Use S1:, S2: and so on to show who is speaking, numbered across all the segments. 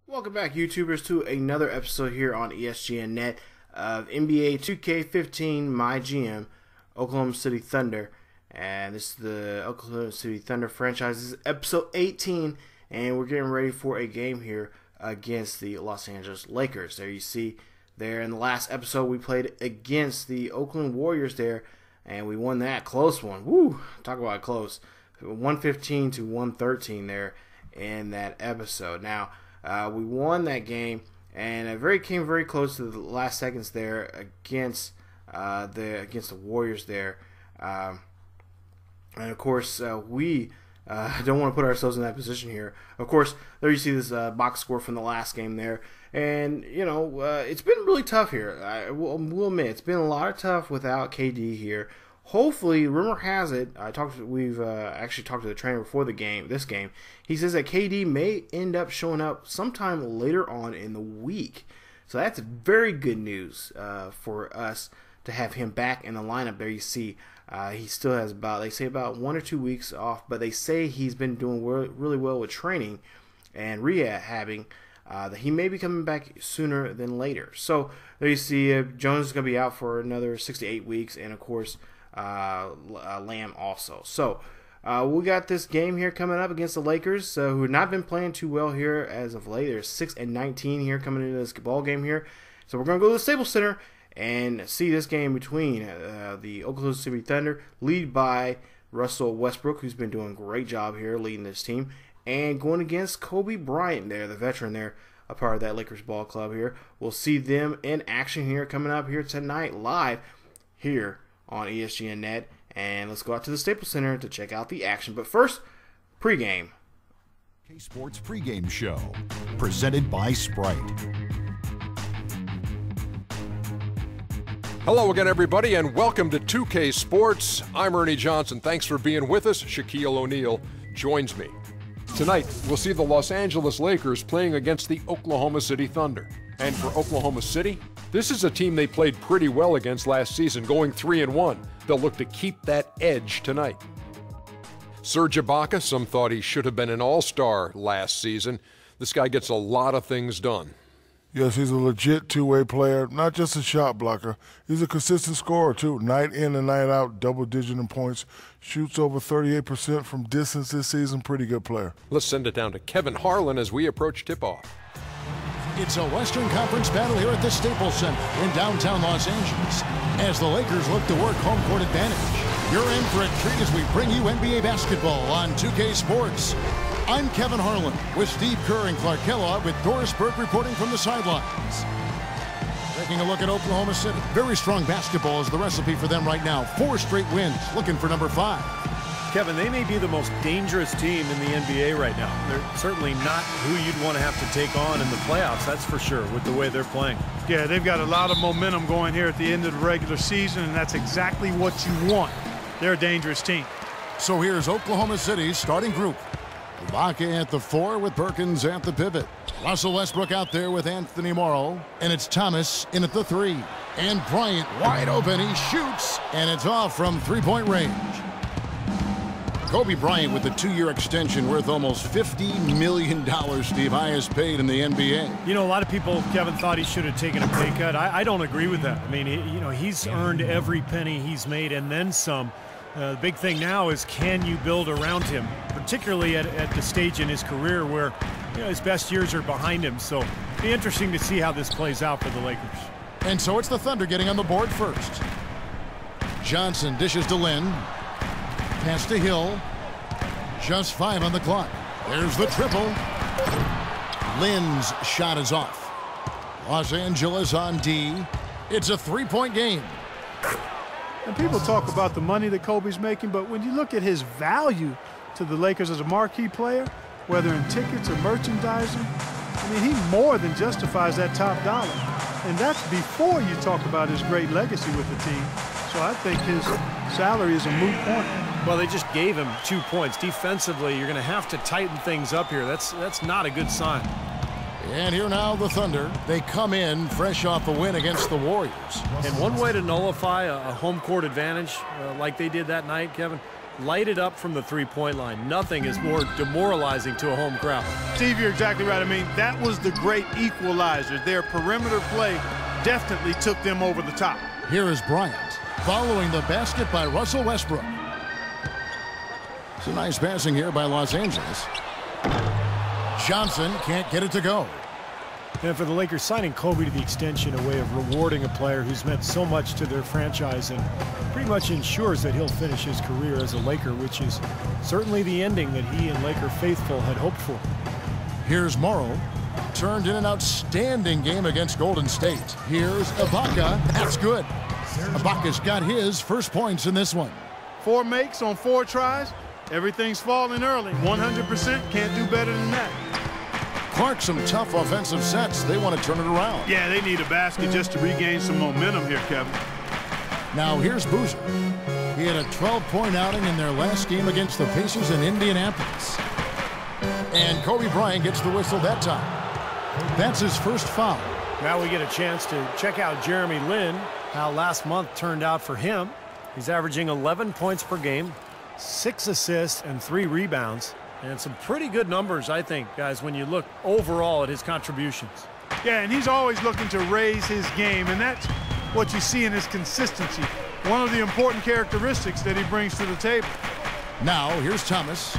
S1: Welcome back, YouTubers, to another episode here on ESGNet of NBA 2K15 MyGM Oklahoma City Thunder. And this is the Oklahoma City Thunder franchise. This is episode 18, and we're getting ready for a game here against the Los Angeles Lakers. There you see there in the last episode we played against the Oakland Warriors there, and we won that close one. Woo! Talk about close. 115 to 113 there in that episode. Now, we won that game, and it came very close to the last seconds there against the Warriors there. And of course, we don't want to put ourselves in that position here. Of course, there you see this box score from the last game there, and you know it's been really tough here. We'll admit it's been a lot of tough without KD here. Hopefully, rumor has it, we've actually talked to the trainer before this game. He says that KD may end up showing up sometime later on in the week. So that's very good news for us to have him back in the lineup. There you see he still has about 1 or 2 weeks off, but they say he's been doing really well with training and rehabbing. That he may be coming back sooner than later. So there you see Jones is going to be out for another 6 to 8 weeks, and of course Lamb also. So we got this game here coming up against the Lakers, who have not been playing too well here as of late. They're 6-19 here coming into this ball game here. So we're going to go to the Staples Center and see this game between the Oklahoma City Thunder, led by Russell Westbrook, who's been doing a great job here leading this team, and going against Kobe Bryant there, the veteran there, a part of that Lakers ball club here. We'll see them in action here coming up here tonight live here on ESGNet, and let's go out to the Staples Center to check out the action. But first, pregame.
S2: Sports pregame show, presented by Sprite.
S3: Hello again, everybody, and welcome to 2K Sports. I'm Ernie Johnson. Thanks for being with us. Shaquille O'Neal joins me. Tonight, we'll see the Los Angeles Lakers playing against the Oklahoma City Thunder. And for Oklahoma City, this is a team they played pretty well against last season, going 3-1. They'll look to keep that edge tonight. Serge Ibaka, some thought he should have been an all-star last season. This guy gets a lot of things done.
S4: Yes, he's a legit two-way player, not just a shot blocker. He's a consistent scorer, too. Night in and night out, double-digit in points. Shoots over 38% from distance this season. Pretty good player.
S3: Let's send it down to Kevin Harlan as we approach tip-off.
S2: It's a Western Conference battle here at the Staples Center in downtown Los Angeles as the Lakers look to work home court advantage. You're in for a treat as we bring you NBA basketball on 2K Sports. I'm Kevin Harlan with Steve Kerr and Clark Kellogg with Doris Burke reporting from the sidelines. Taking a look at Oklahoma City. Very strong basketball is the recipe for them right now. 4 straight wins, looking for number 5.
S5: Kevin, they may be the most dangerous team in the NBA right now. They're certainly not who you'd want to have to take on in the playoffs, that's for sure, with the way they're playing.
S6: Yeah, they've got a lot of momentum going here at the end of the regular season, and that's exactly what you want. They're a dangerous team.
S2: So here's Oklahoma City's starting group. Ibaka at the 4 with Perkins at the pivot. Russell Westbrook out there with Anthony Morrow. And it's Thomas in at the 3. And Bryant wide open. He shoots, and it's off from three-point range. Kobe Bryant with a 2-year extension worth almost $50 million, Steve, highest paid in the NBA.
S5: You know, a lot of people, Kevin, thought he should have taken a pay cut. I don't agree with that. I mean, he's earned every penny he's made and then some. The big thing now is, can you build around him, particularly at the stage in his career where his best years are behind him. So it'll be interesting to see how this plays out for the Lakers.
S2: And so it's the Thunder getting on the board first. Johnson dishes to Lynn. Pass to Hill. Just 5 on the clock. There's the triple. Lynn's shot is off. Los Angeles on D. It's a 3-point game.
S6: And people talk about the money that Kobe's making, but when you look at his value to the Lakers as a marquee player, whether in tickets or merchandising, I mean, he more than justifies that top dollar. And that's before you talk about his great legacy with the team. So I think his salary is a moot point.
S5: Well, they just gave him 2 points. Defensively, you're going to have to tighten things up here. That's not a good sign.
S2: And here now the Thunder. They come in fresh off a win against the Warriors.
S5: And one way to nullify a home court advantage like they did that night, Kevin, light it up from the three-point line. Nothing is more demoralizing to a home crowd.
S6: Steve, you're exactly right. I mean, that was the great equalizer. Their perimeter play definitely took them over the top.
S2: Here is Bryant, following the basket by Russell Westbrook. It's a nice passing here by Los Angeles. Johnson can't get it to go.
S5: And for the Lakers, signing Kobe to the extension, a way of rewarding a player who's meant so much to their franchise and pretty much ensures that he'll finish his career as a Laker, which is certainly the ending that he and Laker faithful had hoped for.
S2: Here's Morrow. Turned in an outstanding game against Golden State. Here's Ibaka. That's good. Ibaka's got his first points in this one.
S6: 4 makes on 4 tries. Everything's falling early. 100%, can't do better than that.
S2: Clark, some tough offensive sets. They want to turn it around.
S6: Yeah, they need a basket just to regain some momentum here, Kevin.
S2: Now here's Boozer. He had a 12-point outing in their last game against the Pacers in Indianapolis. And Kobe Bryant gets the whistle that time. That's his first foul.
S5: Now we get a chance to check out Jeremy Lin, how last month turned out for him. He's averaging 11 points per game, 6 assists, and 3 rebounds. And some pretty good numbers, I think, guys, when you look overall at his contributions.
S6: Yeah, and he's always looking to raise his game, and that's what you see in his consistency. One of the important characteristics that he brings to the table.
S2: Now, here's Thomas,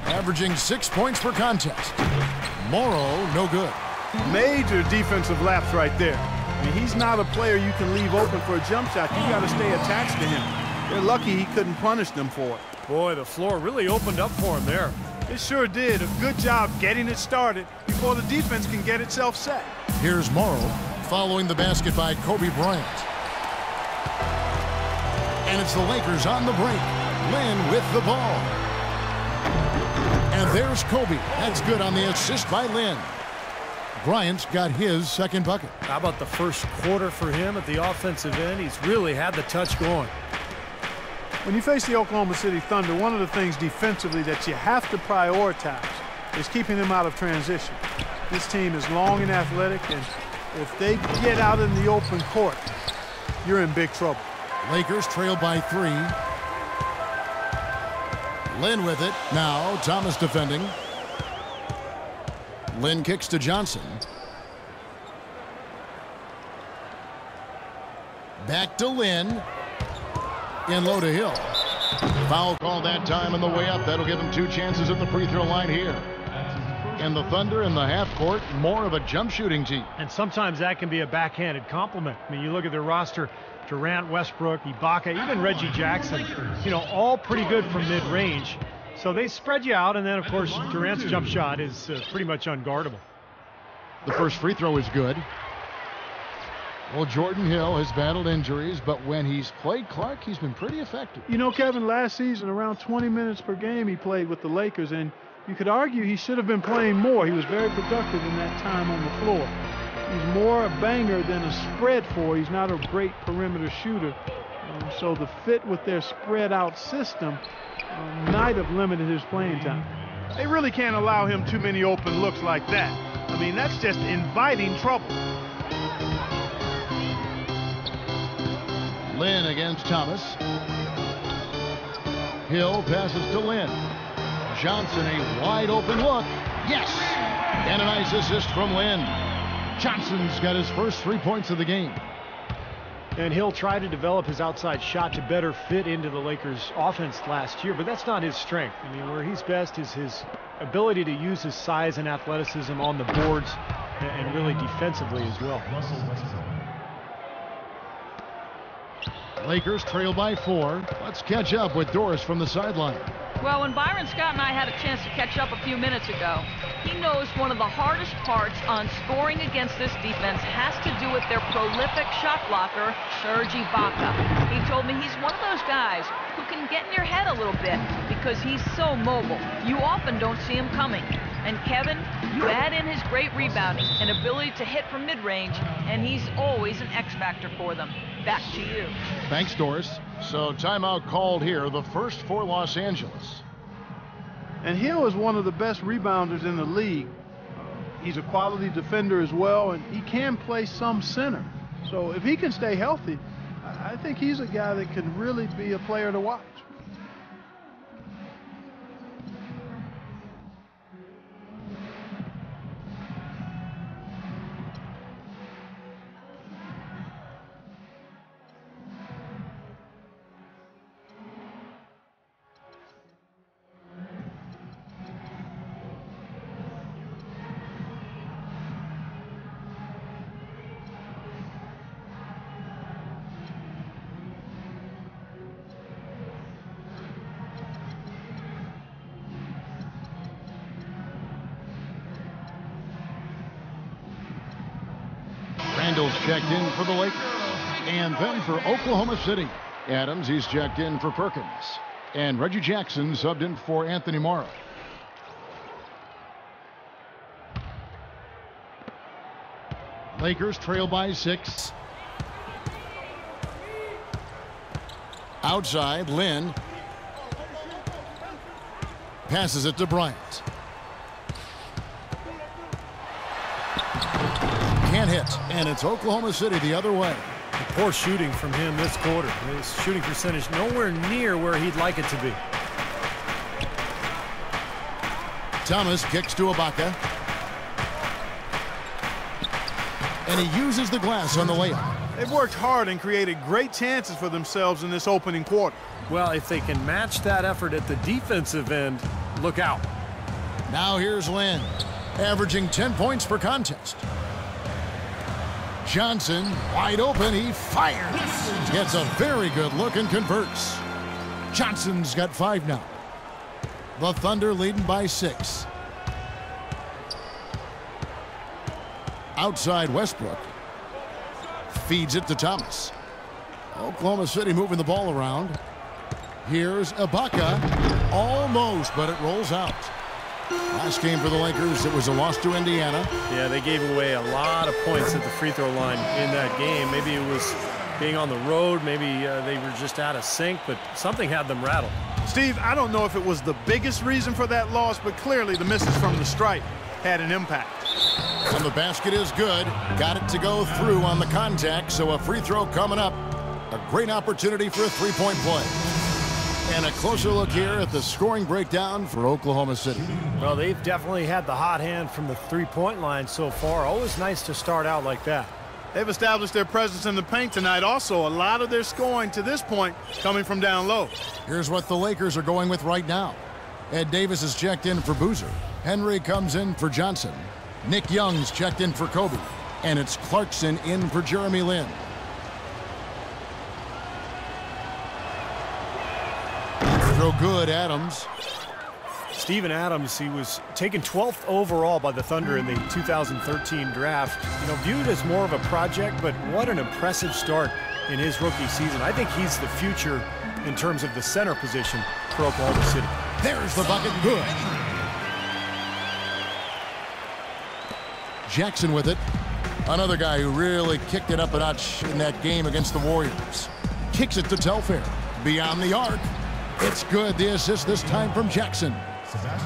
S2: averaging 6 points per contest. Morrow, no good.
S6: Major defensive lapse right there. I mean, he's not a player you can leave open for a jump shot. You got to stay attached to him. They're lucky he couldn't punish them for it.
S5: Boy, the floor really opened up for him there.
S6: It sure did. A good job getting it started before the defense can get itself set.
S2: Here's Morrow, following the basket by Kobe Bryant. And it's the Lakers on the break. Lin with the ball. And there's Kobe. That's good on the assist by Lin. Bryant's got his second bucket.
S5: How about the first quarter for him at the offensive end? He's really had the touch going.
S6: When you face the Oklahoma City Thunder, one of the things defensively that you have to prioritize is keeping them out of transition. This team is long and athletic, and if they get out in the open court, you're in big trouble.
S2: Lakers trail by 3. Lin with it. Now Thomas defending. Lin kicks to Johnson. Back to Lin. In low to Hill. Foul call that time on the way up. That'll give him 2 chances at the free throw line here. And the Thunder in the half court, more of a jump shooting team.
S5: And sometimes that can be a backhanded compliment. I mean, you look at their roster, Durant, Westbrook, Ibaka, even Reggie Jackson, you know, all pretty good from mid-range. So they spread you out, and then, of course, Durant's jump shot is pretty much unguardable.
S2: The first free throw is good. Well, Jordan Hill has battled injuries, but when he's played Clark, he's been pretty effective.
S6: You know, Kevin, last season, around 20 minutes per game he played with the Lakers, and you could argue he should have been playing more. He was very productive in that time on the floor. He's more a banger than a spread four. He's not a great perimeter shooter. So the fit with their spread-out system might have limited his playing time. They really can't allow him too many open looks like that. I mean, that's just inviting trouble.
S2: Lin against Thomas. Hill passes to Lin. Johnson, a wide open look. Yes! And a nice assist from Lin. Johnson's got his first 3 points of the game.
S5: And Hill tried to develop his outside shot to better fit into the Lakers' offense last year, but that's not his strength. I mean, where he's best is his ability to use his size and athleticism on the boards and really defensively as well.
S2: Lakers trail by 4. Let's catch up with Doris from the sideline.
S7: Well, when Byron Scott and I had a chance to catch up a few minutes ago, he knows one of the hardest parts on scoring against this defense has to do with their prolific shot blocker, Serge Ibaka. He told me he's one of those guys who can get in your head a little bit because he's so mobile. You often don't see him coming. And Kevin, you add in his great rebounding and ability to hit from mid-range, and he's always an X factor for them. Back to you.
S2: Thanks, Doris. So timeout called here, the first for Los Angeles.
S6: And Hill is one of the best rebounders in the league. He's a quality defender as well, and he can play some center. So if he can stay healthy, I think he's a guy that can really be a player to watch.
S2: Randall's checked in for the Lakers. And then for Oklahoma City, Adams, he's checked in for Perkins. And Reggie Jackson subbed in for Anthony Morrow. Lakers trail by 6. Outside, Lynn. Passes it to Bryant. Can't hit. And it's Oklahoma City the other way.
S5: Poor shooting from him this quarter. His shooting percentage nowhere near where he'd like it to be.
S2: Thomas kicks to Ibaka. And he uses the glass on the layup.
S6: They've worked hard and created great chances for themselves in this opening quarter.
S5: Well, if they can match that effort at the defensive end, look out.
S2: Now here's Lynn, averaging 10 points per contest. Johnson, wide open, he fires. Gets a very good look and converts. Johnson's got 5 now. The Thunder leading by 6. Outside Westbrook. Feeds it to Thomas. Oklahoma City moving the ball around. Here's Ibaka. Almost, but it rolls out. Last game for the Lakers, it was a loss to Indiana.
S5: Yeah, they gave away a lot of points at the free throw line in that game. Maybe it was being on the road. Maybe they were just out of sync, but something had them rattled.
S6: Steve, I don't know if it was the biggest reason for that loss, but clearly the misses from the stripe had an impact.
S2: And the basket is good. Got it to go through on the contact, so a free throw coming up. A great opportunity for a three-point play. And a closer look here at the scoring breakdown for Oklahoma City.
S5: Well, they've definitely had the hot hand from the three-point line so far. Always nice to start out like that.
S6: They've established their presence in the paint tonight. Also, a lot of their scoring to this point coming from down low.
S2: Here's what the Lakers are going with right now. Ed Davis is checked in for Boozer. Henry comes in for Johnson. Nick Young's checked in for Kobe. And it's Clarkson in for Jeremy Lin. Throw good, Adams.
S5: Steven Adams, he was taken 12th overall by the Thunder in the 2013 draft. You know, viewed as more of a project, but what an impressive start in his rookie season. I think he's the future in terms of the center position for Oklahoma City.
S2: There's the bucket, good. Jackson with it. Another guy who really kicked it up a notch in that game against the Warriors. Kicks it to Telfair. Beyond the arc. It's good. The assist this time from Jackson.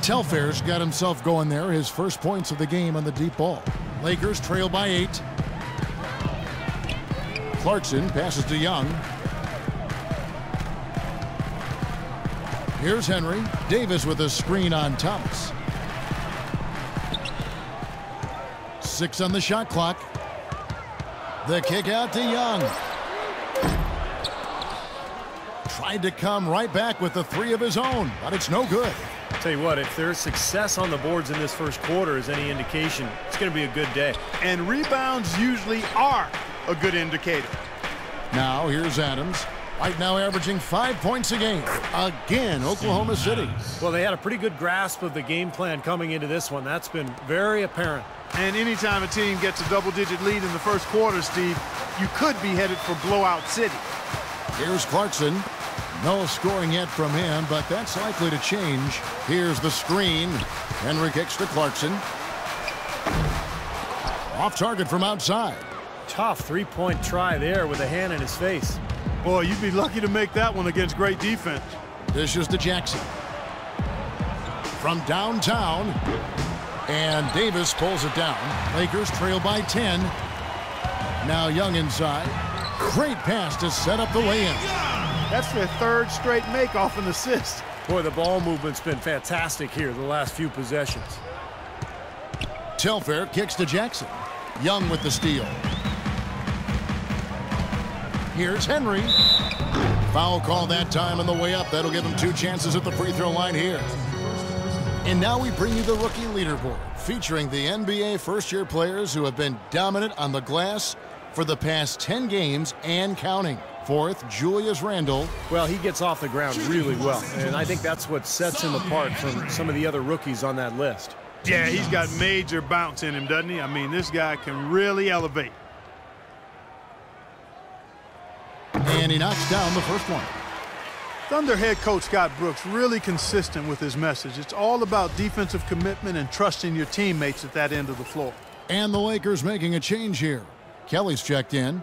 S2: Telfair's got himself going there. His first points of the game on the deep ball. Lakers trail by 8. Clarkson passes to Young. Here's Henry. Davis with a screen on Thomas. 6 on the shot clock. The kick out to Young. Tried to come right back with the 3 of his own, but it's no good.
S5: I'll tell you what, if there's success on the boards in this first quarter is any indication, it's going to be a good day.
S6: And rebounds usually are a good indicator.
S2: Now here's Adams. Right now averaging 5 points a game. Again, Oklahoma City.
S5: Well, they had a pretty good grasp of the game plan coming into this one. That's been very apparent.
S6: And anytime a team gets a double-digit lead in the first quarter, Steve, you could be headed for blowout city.
S2: Here's Clarkson. No scoring yet from him, but that's likely to change. Here's the screen. Henry kicks to Clarkson. Off target from outside.
S5: Tough three-point try there with a hand in his face.
S6: Boy, you'd be lucky to make that one against great defense.
S2: Dishes to Jackson. From downtown. And Davis pulls it down. Lakers trail by 10. Now Young inside. Great pass to set up the lay-in.
S6: That's their third straight make off an assist.
S5: Boy, the ball movement's been fantastic here the last few possessions.
S2: Telfair kicks to Jackson. Young with the steal. Here's Henry. Foul call that time on the way up. That'll give him 2 chances at the free throw line here. And now we bring you the rookie leaderboard, featuring the NBA first-year players who have been dominant on the glass for the past 10 games and counting. 4th, Julius Randle.
S5: Well, he gets off the ground really well, and I think that's what sets him apart from some of the other rookies on that list.
S6: Yeah, he's got major bounce in him, doesn't he? I mean, this guy can really elevate.
S2: And he knocks down the first one.
S6: Thunder head coach Scott Brooks really consistent with his message. It's all about defensive commitment and trusting your teammates at that end of the floor.
S2: And the Lakers making a change here. Kelly's checked in.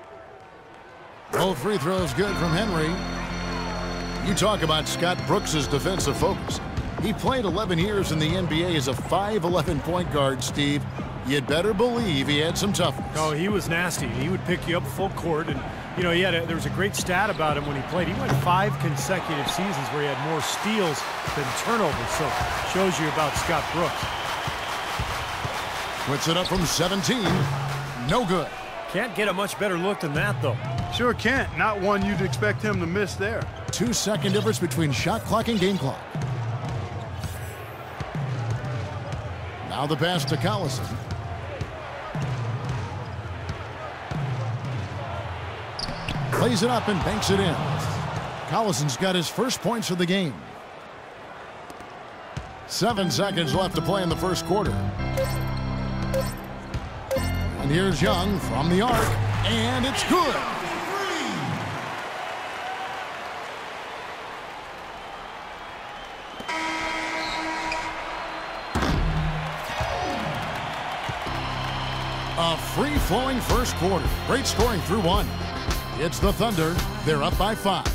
S2: Both free throws good from Henry. You talk about Scott Brooks' defensive focus. He played 11 years in the NBA as a 5'11" point guard, Steve. You'd better believe he had some toughness.
S5: Oh, he was nasty. He would pick you up full court, and you know, there was a great stat about him when he played. He went 5 consecutive seasons where he had more steals than turnovers, so shows you about Scott Brooks.
S2: Puts it up from 17. No good.
S5: Can't get a much better look than that, though.
S6: Sure can't. Not one you'd expect him to miss there.
S2: 2-second difference between shot clock and game clock. Now the pass to Collison. Plays it up and banks it in. Collison's got his first points of the game. 7 seconds left to play in the first quarter. And here's Young from the arc, and it's good. A free-flowing first quarter. Great scoring through 1. It's the Thunder. They're up by 5.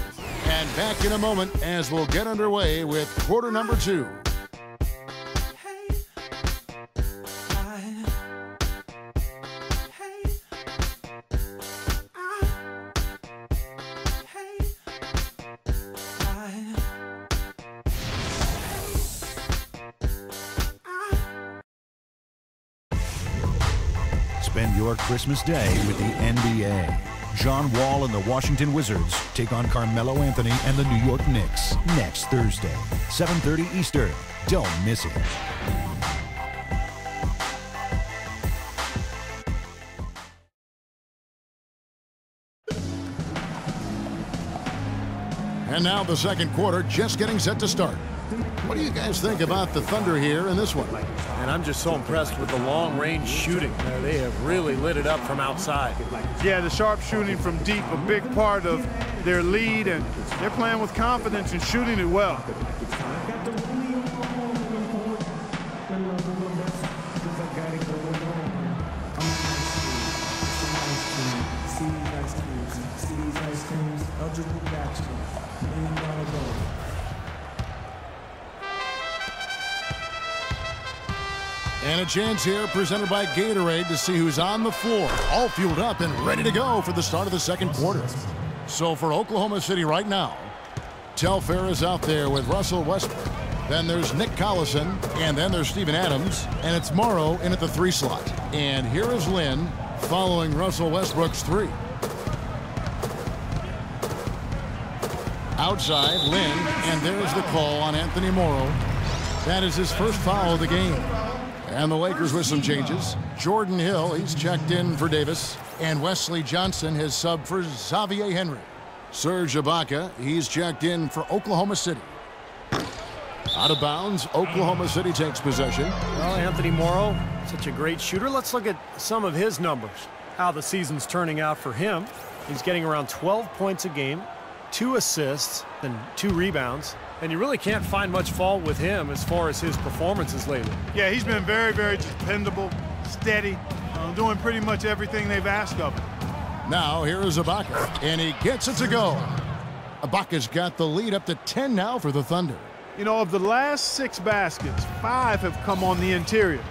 S2: And back in a moment as we'll get underway with quarter number 2.
S8: Spend your Christmas day with the NBA. John Wall and the Washington Wizards take on Carmelo Anthony and the New York Knicks next Thursday, 7:30 Eastern. Don't miss it.
S2: And now the second quarter just getting set to start. What do you guys think about the Thunder here in this one?
S5: And I'm just so impressed with the long-range shooting. They have really lit it up from outside.
S6: Yeah, the sharp shooting from deep, a big part of their lead, and they're playing with confidence and shooting it well.
S2: And a chance here presented by Gatorade to see who's on the floor, all fueled up and ready to go for the start of the second quarter. So for Oklahoma City right now, Telfair is out there with Russell Westbrook. Then there's Nick Collison, and then there's Steven Adams, and it's Morrow in at the 3 slot. And here is Lynn following Russell Westbrook's 3. Outside, Lynn, and there's the call on Anthony Morrow. That is his first foul of the game. And the Lakers with some changes. Jordan Hill, he's checked in for Davis. And Wesley Johnson has subbed for Xavier Henry. Serge Ibaka, he's checked in for Oklahoma City. Out of bounds, Oklahoma City takes possession.
S5: Well, Anthony Morrow, such a great shooter. Let's look at some of his numbers, how the season's turning out for him. He's getting around 12 points a game, 2 assists, and 2 rebounds. And you really can't find much fault with him as far as his performances lately.
S6: Yeah, he's been very, very dependable, steady, doing pretty much everything they've asked of him.
S2: Now here is Ibaka, and he gets it to go. Ibaka's got the lead up to 10 now for the Thunder.
S6: You know, of the last 6 baskets, 5 have come on the interior.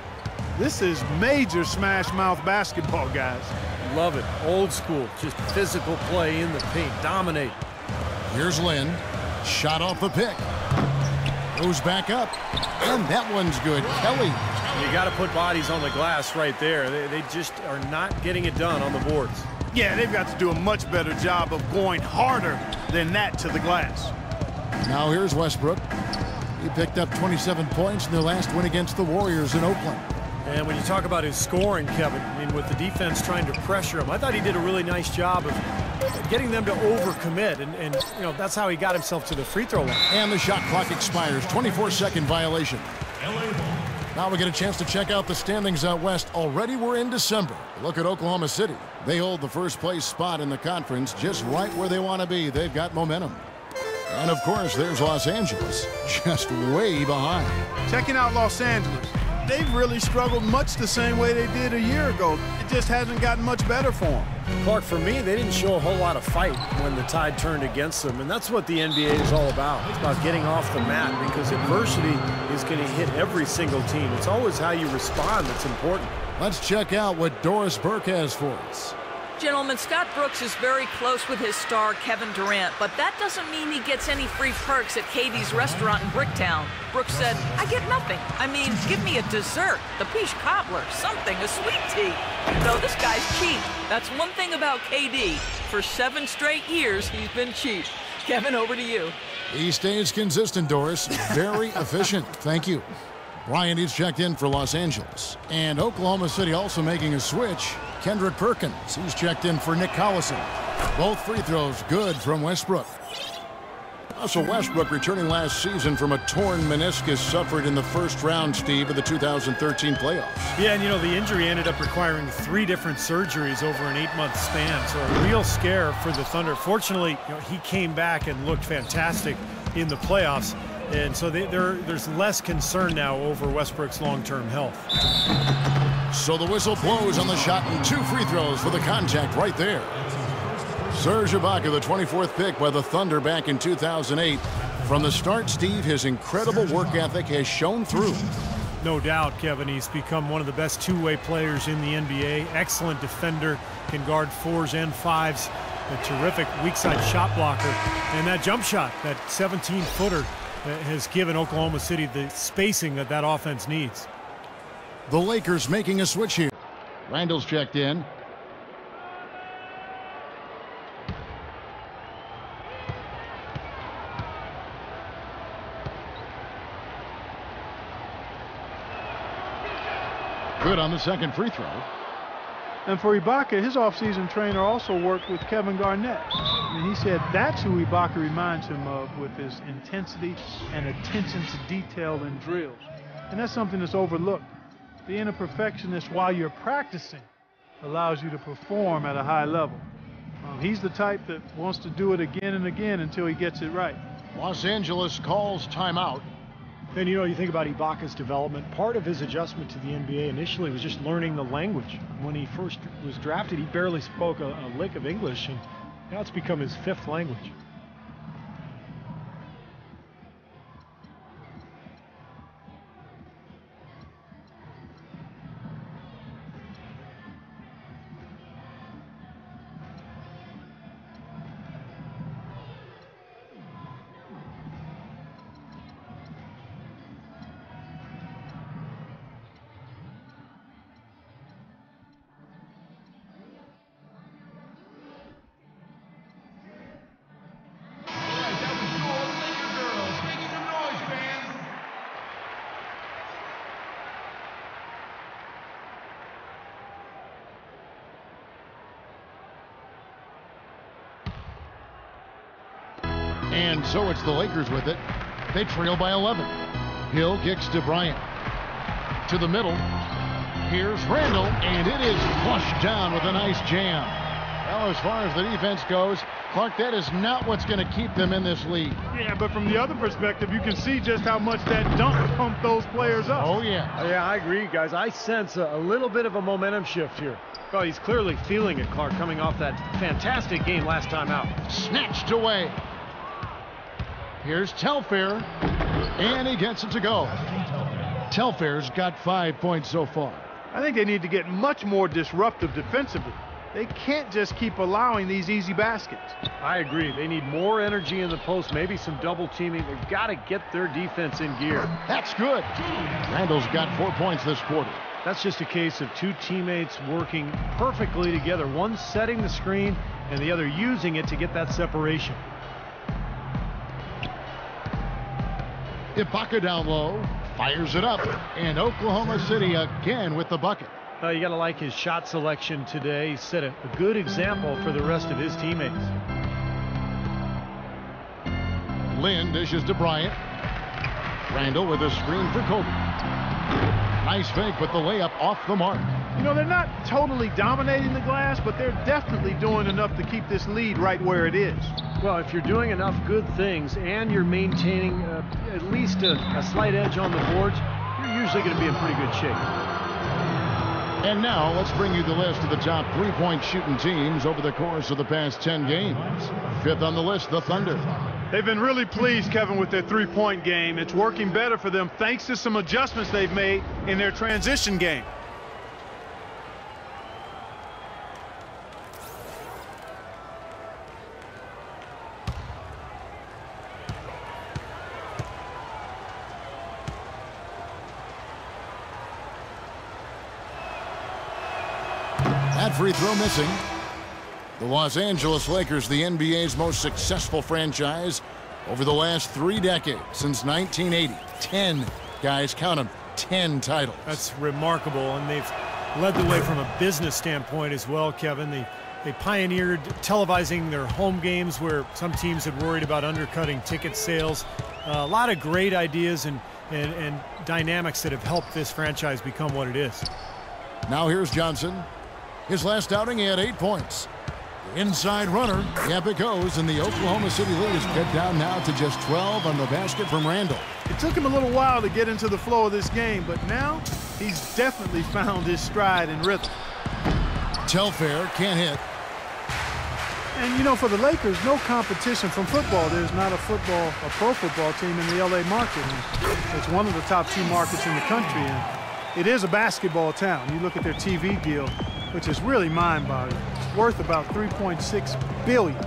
S6: This is major smash mouth basketball, guys.
S5: Love it. Old school, just physical play in the paint, dominate.
S2: Here's Lynn. Shot off the pick. Goes back up. And that one's good. Kelly.
S5: You got to put bodies on the glass right there. They just are not getting it done on the boards.
S6: Yeah, they've got to do a much better job of going harder than that to the glass.
S2: Now here's Westbrook. He picked up 27 points in their last win against the Warriors in Oakland.
S5: And when you talk about his scoring, Kevin, I mean, with the defense trying to pressure him, I thought he did a really nice job of getting them to overcommit, and you know, that's how he got himself to the free throw line.
S2: And the shot clock expires. 24-second violation. Now we get a chance to check out the standings out west. Already we're in December. Look at Oklahoma City. They hold the first place spot in the conference just right where they want to be. They've got momentum. And of course, there's Los Angeles, just way behind.
S6: Checking out Los Angeles. They've really struggled much the same way they did a year ago. It just hasn't gotten much better for them.
S5: Clark, for me, they didn't show a whole lot of fight when the tide turned against them, and that's what the NBA is all about. It's about getting off the mat, because adversity is going to hit every single team. It's always how you respond that's important.
S2: Let's check out what Doris Burke has for us.
S7: Gentlemen, Scott Brooks is very close with his star, Kevin Durant, but that doesn't mean he gets any free perks at Katie's restaurant in Bricktown. Brooks said, I get nothing. I mean, give me a dessert, the peach cobbler, something, a sweet tea. No, this guy's cheap. That's one thing about KD. For 7 straight years, he's been cheap. Kevin, over to you.
S2: He stays consistent, Doris. Very efficient. Thank you. Bryant is checked in for Los Angeles. And Oklahoma City also making a switch. Kendrick Perkins, he's checked in for Nick Collison. Both free throws good from Westbrook. Also, Westbrook returning last season from a torn meniscus suffered in the first round, Steve, of the 2013 playoffs.
S5: Yeah, and you know, the injury ended up requiring 3 different surgeries over an 8-month span, so a real scare for the Thunder. Fortunately, you know, he came back and looked fantastic in the playoffs, and so there's less concern now over Westbrook's long-term health.
S2: So the whistle blows on the shot and 2 free throws for the contact right there. Serge Ibaka, the 24th pick by the Thunder back in 2008. From the start, Steve, his incredible work ethic has shown through.
S5: No doubt, Kevin. He's become one of the best two-way players in the NBA. Excellent defender, can guard 4s and 5s. A terrific weak-side shot blocker. And that jump shot, that 17-footer, has given Oklahoma City the spacing that that offense needs.
S2: The Lakers making a switch here. Randall's checked in. Good on the second free throw.
S6: And for Ibaka, his offseason trainer also worked with Kevin Garnett. And he said that's who Ibaka reminds him of with his intensity and attention to detail in drills. And that's something that's overlooked. Being a perfectionist while you're practicing allows you to perform at a high level. He's the type that wants to do it again and again until he gets it right.
S2: Los Angeles calls timeout.
S5: And you know, you think about Ibaka's development, part of his adjustment to the NBA initially was just learning the language. When he first was drafted, he barely spoke a lick of English, and now it's become his 5th language.
S2: And so it's the Lakers with it. They trail by 11. Hill kicks to Bryant. To the middle. Here's Randall, and it is flushed down with a nice jam. Well, as far as the defense goes, Clark, that is not what's going to keep them in this league.
S6: Yeah, but from the other perspective, you can see just how much that dunk pumped those players up.
S2: Oh, yeah.
S5: Yeah, I agree, guys. I sense a little bit of a momentum shift here. Well, he's clearly feeling it, Clark, coming off that fantastic game last time out.
S2: Snatched away. Here's Telfair, and he gets it to go. Telfair's got 5 points so far.
S6: I think they need to get much more disruptive defensively. They can't just keep allowing these easy baskets.
S5: I agree. They need more energy in the post, maybe some double teaming. They've got to get their defense in gear.
S2: That's good. Randall's got 4 points this quarter.
S5: That's just a case of 2 teammates working perfectly together. One setting the screen and the other using it to get that separation.
S2: Ibaka down low, fires it up, and Oklahoma City again with the bucket.
S5: You got to like his shot selection today. He set a good example for the rest of his teammates.
S2: Lynn dishes to Bryant. Randall with a screen for Kobe. Nice fake, but the layup off the mark.
S6: You know, they're not totally dominating the glass, but they're definitely doing enough to keep this lead right where it is.
S5: Well, if you're doing enough good things and you're maintaining at least a slight edge on the boards, you're usually going to be in pretty good shape.
S2: And now let's bring you the list of the top three-point shooting teams over the course of the past 10 games. Fifth on the list, the Thunder.
S6: They've been really pleased, Kevin, with their three-point game. It's working better for them thanks to some adjustments they've made in their transition game.
S2: That free throw missing. The Los Angeles Lakers, the NBA's most successful franchise over the last 3 decades, since 1980. 10, guys, count them, 10 titles.
S5: That's remarkable, and they've led the way from a business standpoint as well, Kevin. They pioneered televising their home games where some teams had worried about undercutting ticket sales. A lot of great ideas and dynamics that have helped this franchise become what it is.
S2: Now here's Johnson. His last outing, he had 8 points. The inside runner, yep, it goes, and the Oklahoma City lead is cut down now to just 12 on the basket from Randall.
S6: It took him a little while to get into the flow of this game, but now he's definitely found his stride and rhythm.
S2: Telfair can't hit.
S6: And, you know, for the Lakers, no competition from football. There's not a pro football team in the L.A. market. And it's one of the top 2 markets in the country, and it is a basketball town. You look at their TV deal, which is really mind-boggling. It's worth about $3.6 billion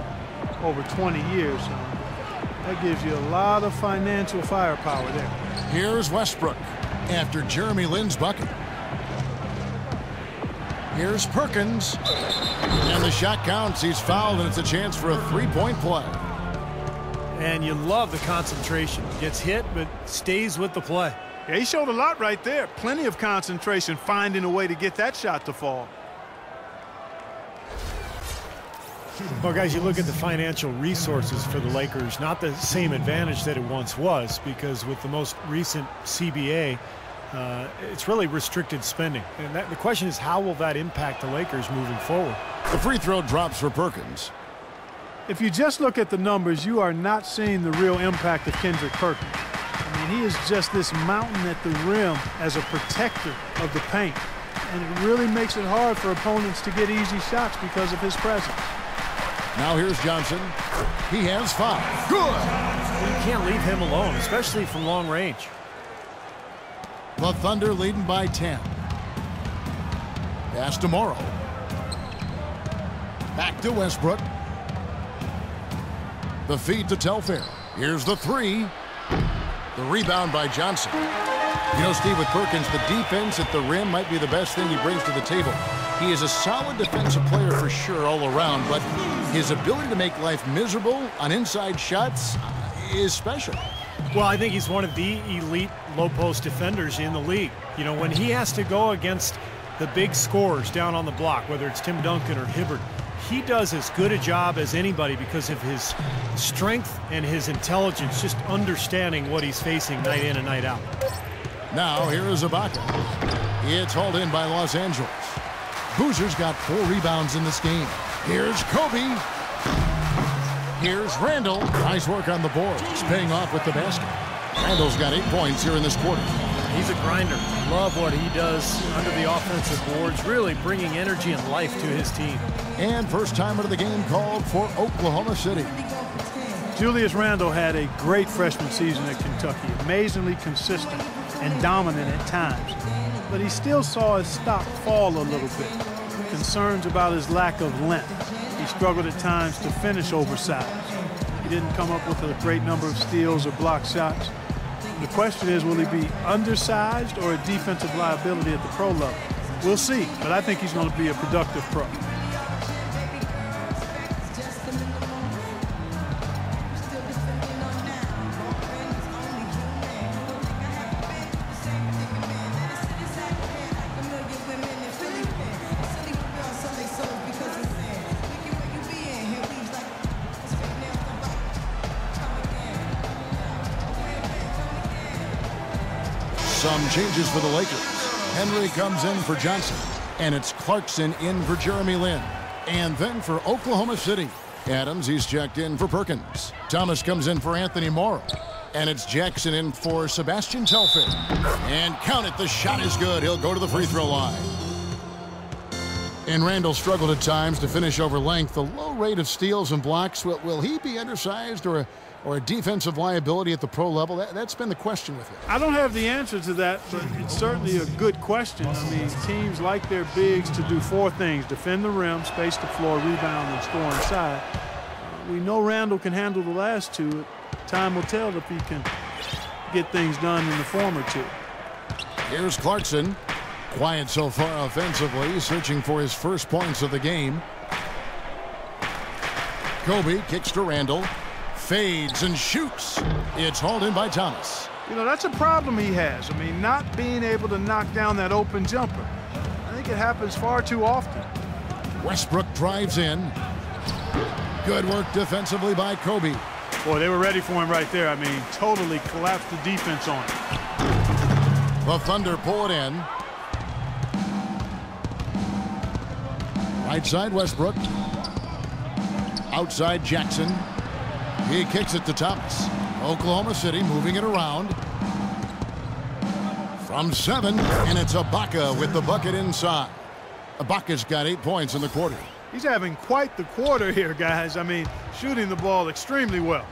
S6: over 20 years. So that gives you a lot of financial firepower there.
S2: Here's Westbrook after Jeremy Lin's bucket. Here's Perkins. And the shot counts. He's fouled, and it's a chance for a 3-point play.
S5: And you love the concentration. Gets hit, but stays with the play.
S6: Yeah, he showed a lot right there. Plenty of concentration, finding a way to get that shot to fall.
S5: Well, guys, you look at the financial resources for the Lakers, not the same advantage that it once was, because with the most recent CBA, it's really restricted spending. And the question is, how will that impact the Lakers moving forward?
S2: The free throw drops for Perkins.
S6: If you just look at the numbers, you are not seeing the real impact of Kendrick Perkins. I mean, he is just this mountain at the rim as a protector of the paint. And it really makes it hard for opponents to get easy shots because of his presence.
S2: Now here's Johnson. He has 5. Good!
S5: You can't leave him alone, especially from long range.
S2: The Thunder leading by 10. Pass to Morrow. Back to Westbrook. The feed to Telfair. Here's the 3. The rebound by Johnson. You know, Steve, with Perkins, the defense at the rim might be the best thing he brings to the table. He is a solid defensive player for sure all around, but his ability to make life miserable on inside shots is special.
S5: Well, I think he's one of the elite low-post defenders in the league. You know, when he has to go against the big scorers down on the block, whether it's Tim Duncan or Hibbert, he does as good a job as anybody because of his strength and his intelligence, just understanding what he's facing night in and night out.
S2: Now, here is Ibaka. It's hauled in by Los Angeles. Boozer's got 4 rebounds in this game. Here's Kobe. Here's Randall. Nice work on the boards, paying off with the basket. Randall's got 8 points here in this quarter.
S5: He's a grinder. Love what he does under the offensive boards, really bringing energy and life to his team.
S2: And first time out of the game called for Oklahoma City.
S6: Julius Randle had a great freshman season at Kentucky, amazingly consistent and dominant at times. But he still saw his stock fall a little bit. Concerns about his lack of length. He struggled at times to finish oversized. He didn't come up with a great number of steals or block shots. The question is, will he be undersized or a defensive liability at the pro level? We'll see, but I think he's going to be a productive pro.
S2: Some changes for the Lakers. Henry comes in for Johnson. And it's Clarkson in for Jeremy Lin. And then for Oklahoma City, Adams, he's checked in for Perkins. Thomas comes in for Anthony Morrow. And it's Jackson in for Sebastian Telfair. And count it, the shot is good. He'll go to the free throw line. And Randall struggled at times to finish over length. The low rate of steals and blocks, will he be undersized or a defensive liability at the pro level? That's been the question with him.
S6: I don't have the answer to that, but it's certainly a good question. I mean, teams like their bigs to do four things: defend the rim, space the floor, rebound, and score inside. We know Randall can handle the last two. Time will tell if he can get things done in the former two.
S2: Here's Clarkson. Quiet so far offensively, searching for his first points of the game. Kobe kicks to Randall. Fades and shoots. It's hauled in by Thomas.
S6: You know, that's a problem he has. I mean, not being able to knock down that open jumper. I think it happens far too often.
S2: Westbrook drives in. Good work defensively by Kobe.
S6: Boy, they were ready for him right there. I mean, totally collapsed the defense on him.
S2: The Thunder pull it in. Right side Westbrook. Outside Jackson. He kicks it to Thomas. Oklahoma City moving it around. From 7, and it's Ibaka with the bucket inside. Ibaka's got 8 points in the quarter.
S6: He's having quite the quarter here, guys. I mean, shooting the ball extremely well.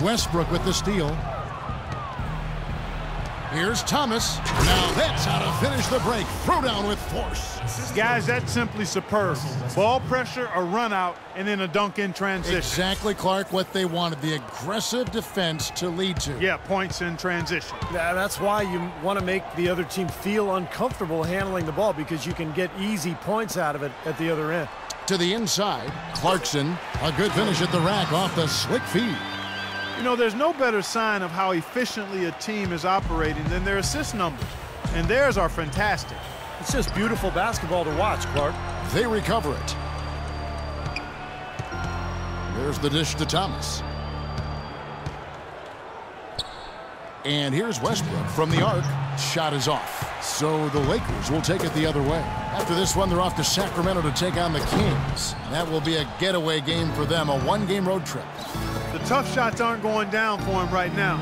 S2: Westbrook with the steal. Here's Thomas. Now that's how to finish the break. Throw down with force.
S6: Guys, that's simply superb. Ball pressure, a run out, and then a dunk in transition.
S2: Exactly, Clark, what they wanted. The aggressive defense to lead to.
S6: Yeah, points in transition.
S5: Yeah, that's why you want to make the other team feel uncomfortable handling the ball, because you can get easy points out of it at the other end.
S2: To the inside, Clarkson. A good finish at the rack off the slick feed.
S6: You know, there's no better sign of how efficiently a team is operating than their assist numbers. And theirs are fantastic.
S5: It's just beautiful basketball to watch, Clark.
S2: They recover it. There's the dish to Thomas. And here's Westbrook from the arc. Shot is off. So the Lakers will take it the other way. After this one, they're off to Sacramento to take on the Kings. That will be a getaway game for them, a one-game road trip.
S6: The tough shots aren't going down for him right now,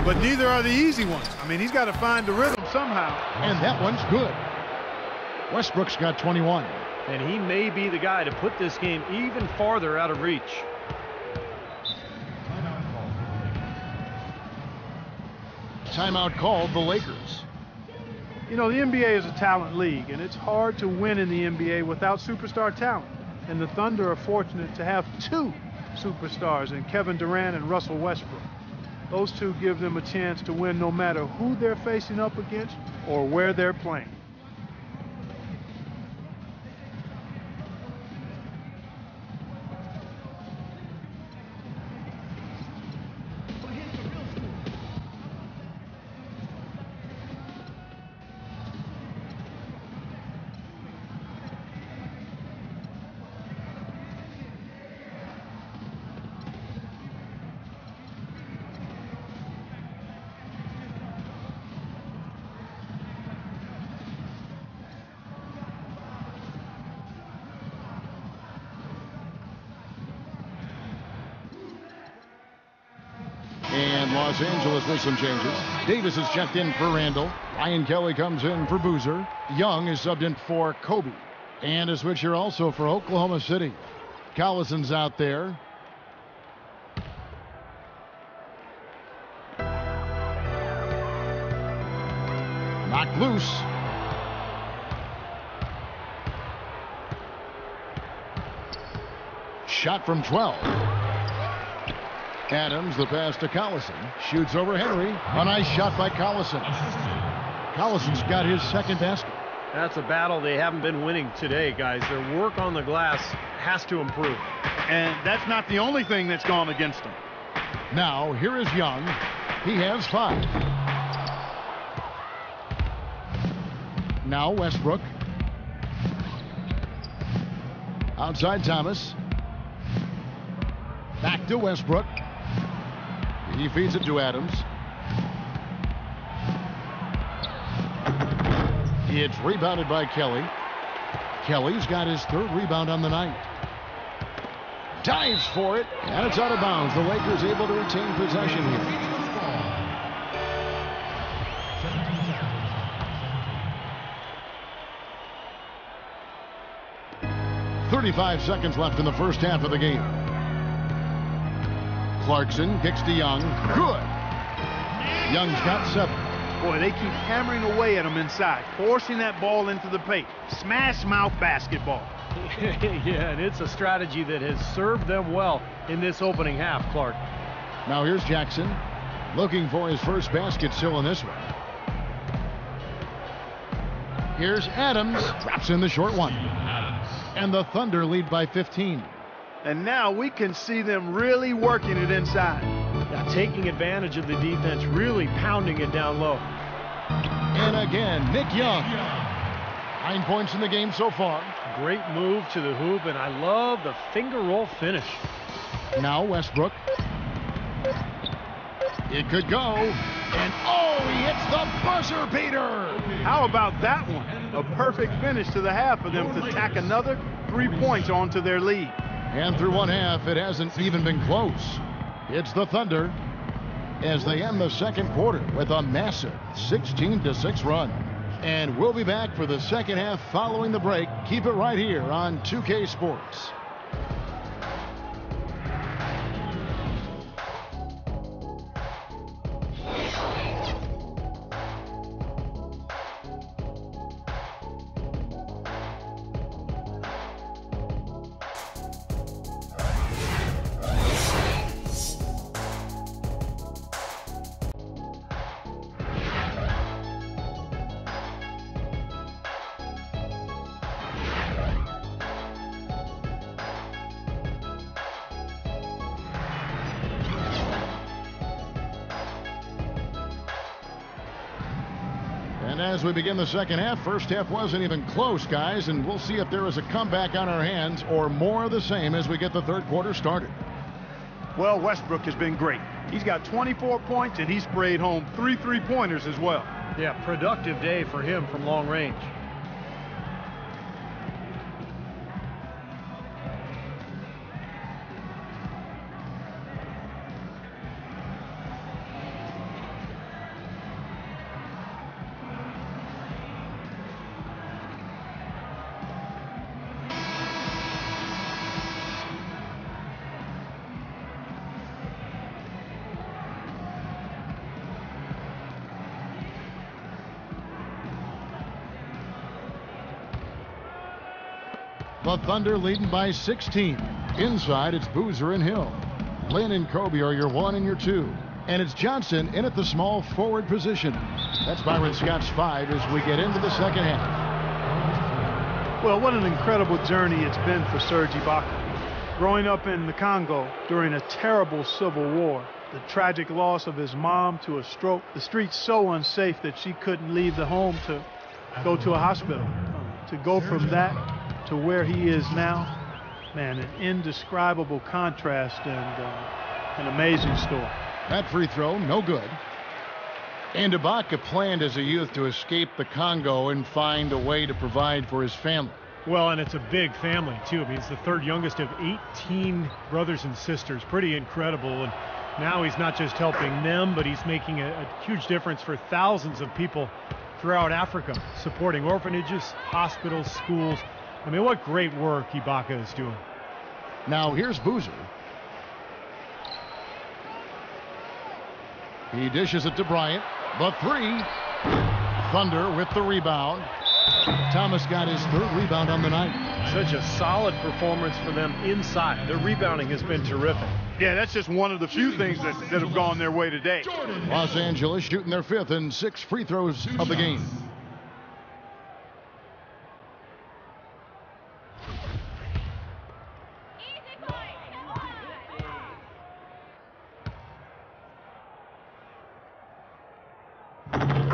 S6: but neither are the easy ones. I mean, he's got to find the rhythm somehow.
S2: And that one's good. Westbrook's got 21.
S5: And he may be the guy to put this game even farther out of reach.
S2: Timeout called the Lakers.
S6: You know, the NBA is a talent league, and it's hard to win in the NBA without superstar talent. And the Thunder are fortunate to have two superstars in Kevin Durant and Russell Westbrook. Those two give them a chance to win no matter who they're facing up against or where they're playing.
S2: And Los Angeles with some changes. Davis is checked in for Randall. Ryan Kelly comes in for Boozer. Young is subbed in for Kobe. And a switch here also for Oklahoma City. Collison's out there. Knocked loose. Shot from 12. Adams, the pass to Collison. Shoots over Henry. A nice shot by Collison. Collison's got his second basket.
S5: That's a battle they haven't been winning today, guys. Their work on the glass has to improve.
S6: And that's not the only thing that's gone against them.
S2: Now, here is Young. He has 5. Now, Westbrook. Outside Thomas. Back to Westbrook. He feeds it to Adams. It's rebounded by Kelly. Kelly's got his 3rd rebound on the night. Dives for it, and it's out of bounds. The Lakers able to retain possession here. 35 seconds left in the first half of the game. Clarkson kicks to Young. Good. Young's got 7.
S6: Boy, they keep hammering away at him inside, forcing that ball into the paint. Smash mouth basketball.
S5: Yeah, and it's a strategy that has served them well in this opening half, Clark.
S2: Now here's Jackson, looking for his first basket still in this one. Here's Adams, drops in the short one. And the Thunder lead by 15.
S6: And now we can see them really working it inside.
S5: Now taking advantage of the defense, really pounding it down low.
S2: And again, Nick Young. 9 points in the game so far.
S5: Great move to the hoop, and I love the finger roll finish.
S2: Now Westbrook. It could go. And oh, he hits the buzzer beater.
S6: How about that one? A perfect finish to the half for them to tack another 3 points onto their lead.
S2: And through one half, it hasn't even been close. It's the Thunder as they end the second quarter with a massive 16-6 run. And we'll be back for the second half following the break. Keep it right here on 2K Sports. As we begin the second half, first half wasn't even close, guys, and we'll see if there is a comeback on our hands or more of the same as we get the third quarter started.
S6: Well, Westbrook has been great. He's got 24 points, and he sprayed home 3 3-pointers as well.
S5: Yeah, productive day for him from long range.
S2: The Thunder leading by 16. Inside, it's Boozer and Hill. Lynn and Kobe are your 1 and your 2. And it's Johnson in at the small forward position. That's Byron Scott's 5 as we get into the second half.
S6: Well, what an incredible journey it's been for Serge Ibaka. Growing up in the Congo during a terrible civil war, the tragic loss of his mom to a stroke, the streets so unsafe that she couldn't leave the home to go to a hospital. To go from that to where he is now, man, an indescribable contrast and an amazing story.
S2: That free throw, no good. And Ibaka planned as a youth to escape the Congo and find a way to provide for his family.
S5: Well, and it's a big family, too. I mean, he's the third youngest of 18 brothers and sisters. Pretty incredible. And now he's not just helping them, but he's making a huge difference for thousands of people throughout Africa, supporting orphanages, hospitals, schools. I mean, what great work Ibaka is doing.
S2: Now here's Boozer. He dishes it to Bryant. The 3. Thunder with the rebound. Thomas got his 3rd rebound on the night.
S5: Such a solid performance for them inside. Their rebounding has been terrific.
S6: Yeah, that's just one of the few things that have gone their way today.
S2: Los Angeles shooting their 5th and 6th free throws of the game.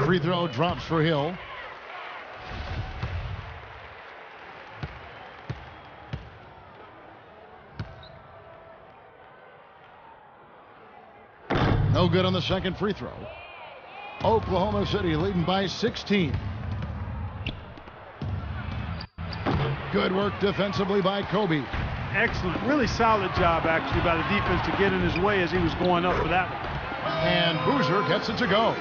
S2: Free throw drops for Hill. No good on the second free throw. Oklahoma City leading by 16. Good work defensively by Kobe.
S6: Excellent, really solid job actually by the defense to get in his way as he was going up for that one.
S2: And Boozer gets it to go.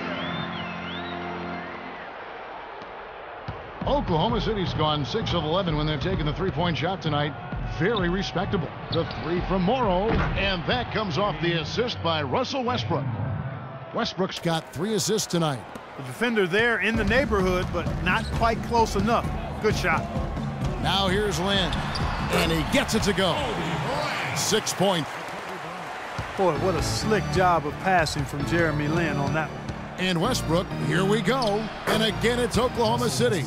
S2: Oklahoma City's gone 6 of 11 when they're taking the three-point shot tonight. Very respectable. The three from Morrow, and that comes off the assist by Russell Westbrook. Westbrook's got 3 assists tonight.
S6: The defender there in the neighborhood, but not quite close enough. Good shot.
S2: Now here's Lynn, and he gets it to go. 6 points.
S6: Boy, what a slick job of passing from Jeremy Lin on that one.
S2: And Westbrook, here we go. And again, it's Oklahoma City.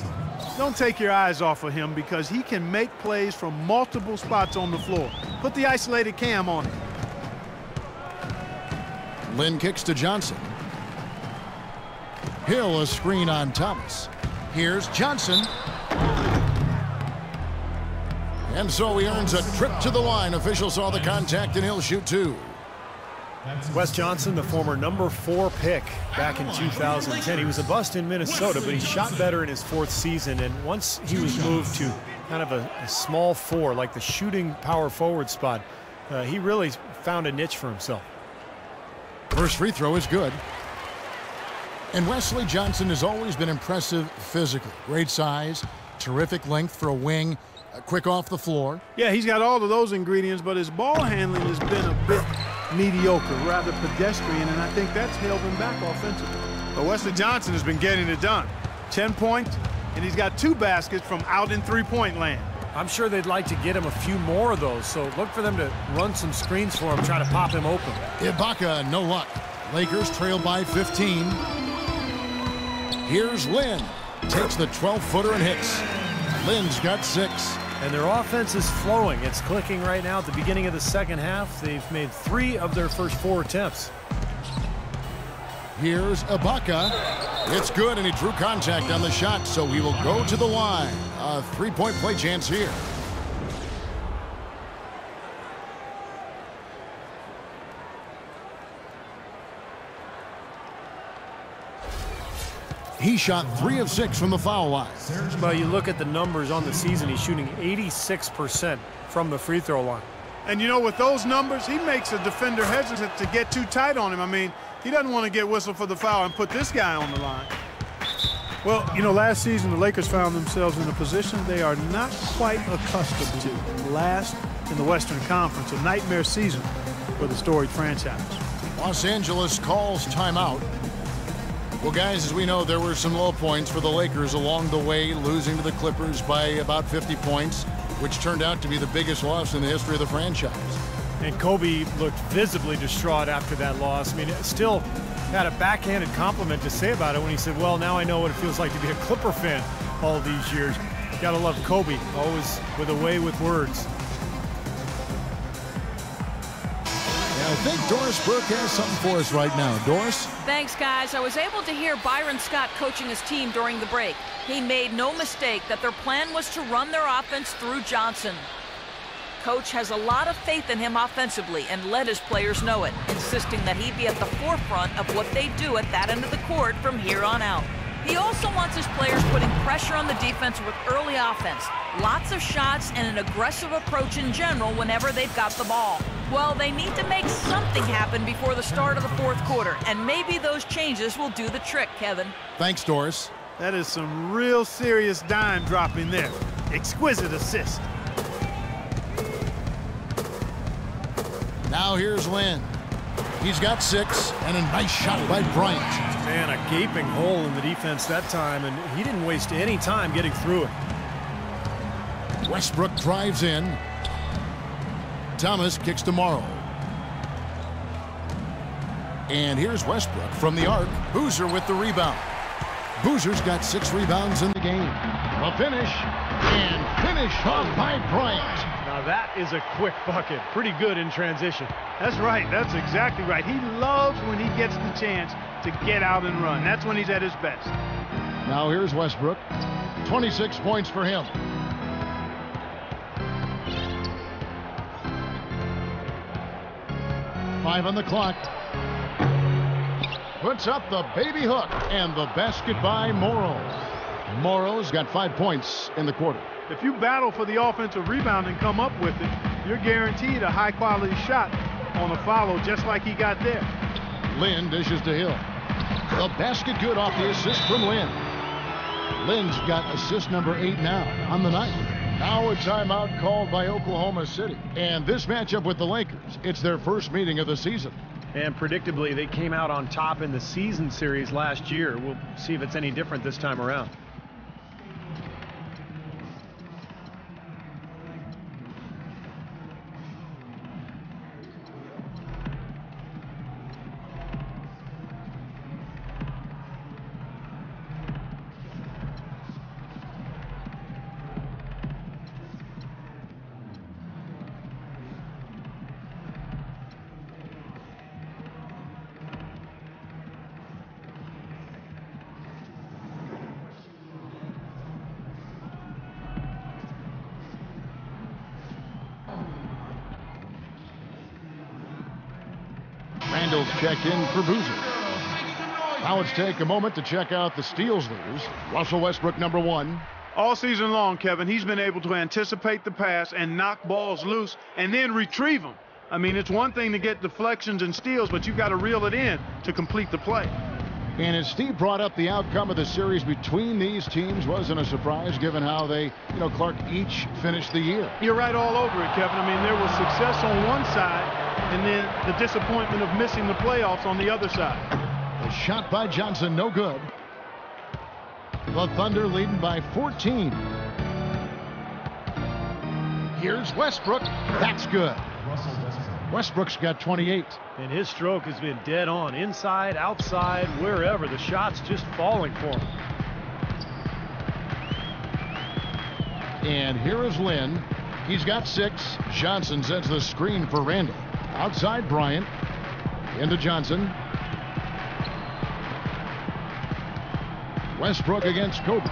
S6: Don't take your eyes off of him because he can make plays from multiple spots on the floor. Put the isolated cam on him.
S2: Lynn kicks to Johnson. Hill a screen on Thomas. Here's Johnson. And so he earns a trip to the line. Officials saw the contact and he'll shoot 2.
S5: Wes Johnson, the former number 4 pick back in 2010. He was a bust in Minnesota, but he shot better in his 4th season. And once he was moved to kind of a small 4, like the shooting power forward spot, he really found a niche for himself.
S2: First free throw is good. And Wesley Johnson has always been impressive physically. Great size, terrific length for a wing, quick off the floor.
S6: Yeah, he's got all of those ingredients, but his ball handling has been a bit mediocre, rather pedestrian, and I think that's held him back offensively. But Wesley Johnson has been getting it done. 10 points, and he's got 2 baskets from out in three-point land.
S5: I'm sure they'd like to get him a few more of those, so look for them to run some screens for him, try to pop him open.
S2: Ibaka, no luck. Lakers trail by 15. Here's Lynn. Takes the 12-footer and hits. Lynn's got 6.
S5: And their offense is flowing. It's clicking right now at the beginning of the second half. They've made 3 of their first 4 attempts.
S2: Here's Ibaka. It's good, and he drew contact on the shot, so he will go to the line. A 3-point play chance here. He shot 3 of 6 from the foul line.
S5: Well, you look at the numbers on the season, he's shooting 86% from the free throw line.
S6: And you know, with those numbers, he makes a defender hesitant to get too tight on him. I mean, he doesn't want to get whistled for the foul and put this guy on the line. Well, you know, last season the Lakers found themselves in a position they are not quite accustomed to. Last in the Western Conference, a nightmare season for the storied franchise.
S2: Los Angeles calls timeout. Well, guys, as we know, there were some low points for the Lakers along the way, losing to the Clippers by about 50 points, which turned out to be the biggest loss in the history of the franchise.
S5: And Kobe looked visibly distraught after that loss. I mean, still had a backhanded compliment to say about it when he said, well, now I know what it feels like to be a Clipper fan all these years. Gotta love Kobe, always with a way with words.
S2: I think Doris Burke has something for us right now. Doris?
S7: Thanks, guys. I was able to hear Byron Scott coaching his team during the break. He made no mistake that their plan was to run their offense through Johnson. Coach has a lot of faith in him offensively and let his players know it, insisting that he be at the forefront of what they do at that end of the court from here on out. He also wants his players putting pressure on the defense with early offense, lots of shots, and an aggressive approach in general whenever they've got the ball. Well, they need to make something happen before the start of the 4th quarter, and maybe those changes will do the trick, Kevin.
S2: Thanks, Doris.
S6: That is some real serious dime dropping there. Exquisite assist.
S2: Now here's Lynn. He's got 6, and a nice shot by Bryant.
S5: Man, a gaping hole in the defense that time, and he didn't waste any time getting through it.
S2: Westbrook drives in. Thomas kicks to Morrow. And here's Westbrook from the arc. Boozer with the rebound. Boozer's got 6 rebounds in the game. A finish, and finish off by Bryant.
S5: Now that is a quick bucket. Pretty good in transition.
S6: That's right. That's exactly right. He loves when he gets the chance to get out and run. That's when he's at his best.
S2: Now here's Westbrook. 26 points for him. Five on the clock. Puts up the baby hook, and the basket by Morrow. Morrow's got 5 points in the quarter.
S6: If you battle for the offensive rebound and come up with it, you're guaranteed a high-quality shot on a follow, just like he got there.
S2: Lynn dishes to Hill. The basket good off the assist from Lynn. Lynn's got assist number 8 now on the night. Now a timeout called by Oklahoma City. And this matchup with the Lakers, it's their first meeting of the season.
S5: And predictably, they came out on top in the season series last year. We'll see if it's any different this time around.
S2: Randall's checked in for Boozer. Now let's take a moment to check out the steals leaders. Russell Westbrook, number 1.
S6: All season long, Kevin, he's been able to anticipate the pass and knock balls loose and then retrieve them. I mean, it's one thing to get deflections and steals, but you've got to reel it in to complete the play.
S2: And as Steve brought up, the outcome of the series between these teams wasn't a surprise given how they, Clark, each finished the year.
S6: You're right all over it, Kevin. I mean, there was success on one side and then the disappointment of missing the playoffs on the other side.
S2: The shot by Johnson, no good. The Thunder leading by 14. Here's Westbrook. That's good. Westbrook's got 28.
S5: And his stroke has been dead on. Inside, outside, wherever. The shot's just falling for him.
S2: And here is Lynn. He's got 6. Johnson sets the screen for Randall. Outside Bryant. Into Johnson. Westbrook against Kobe.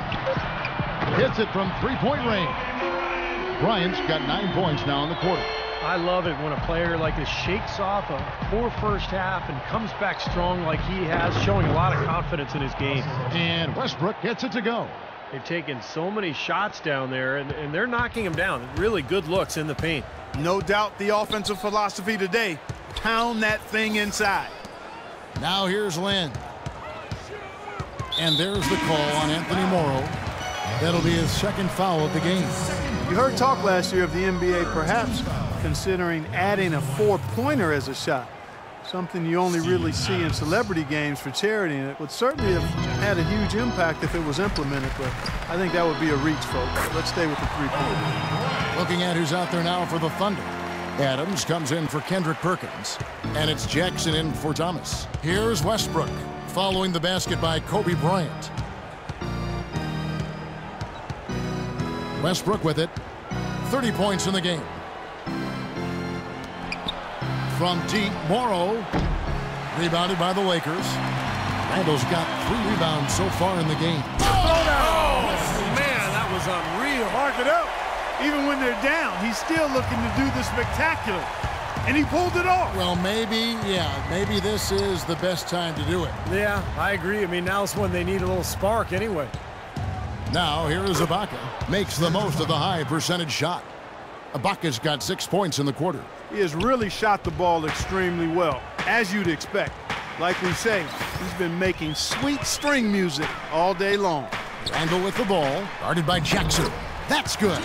S2: Hits it from three-point range. Bryant's got 9 points now in the quarter.
S5: I love it when a player like this shakes off a poor first half and comes back strong like he has, showing a lot of confidence in his game.
S2: And Westbrook gets it to go.
S5: They've taken so many shots down there, and they're knocking him down. Really good looks in the paint.
S6: No doubt the offensive philosophy today, pound that thing inside.
S2: Now here's Lynn. And there's the call on Anthony Morrow. That'll be his second foul of the game.
S6: You heard talk last year of the NBA perhaps considering adding a 4-pointer as a shot, something you only really see in celebrity games for charity, and it would certainly have had a huge impact if it was implemented, but I think that would be a reach, folks. Let's stay with the 3-pointer.
S2: Looking at who's out there now for the Thunder. Adams comes in for Kendrick Perkins, and it's Jackson in for Thomas. Here's Westbrook, following the basket by Kobe Bryant. Westbrook with it. 30 points in the game. From deep, Morrow. Rebounded by the Lakers. Randall's got 3 rebounds so far in the game.
S5: Oh, man, that was unreal.
S6: Mark it up. Even when they're down, he's still looking to do the spectacular. And he pulled it off.
S2: Well, maybe this is the best time to do it.
S5: Yeah, I agree. I mean, now's when they need a little spark anyway.
S2: Now, here is Ibaka. Makes the most of the high percentage shot. Ibaka's got 6 points in the quarter.
S6: He has really shot the ball extremely well, as you'd expect. Like we say, he's been making sweet string music all day long.
S2: Randall with the ball, guarded by Jackson. That's good.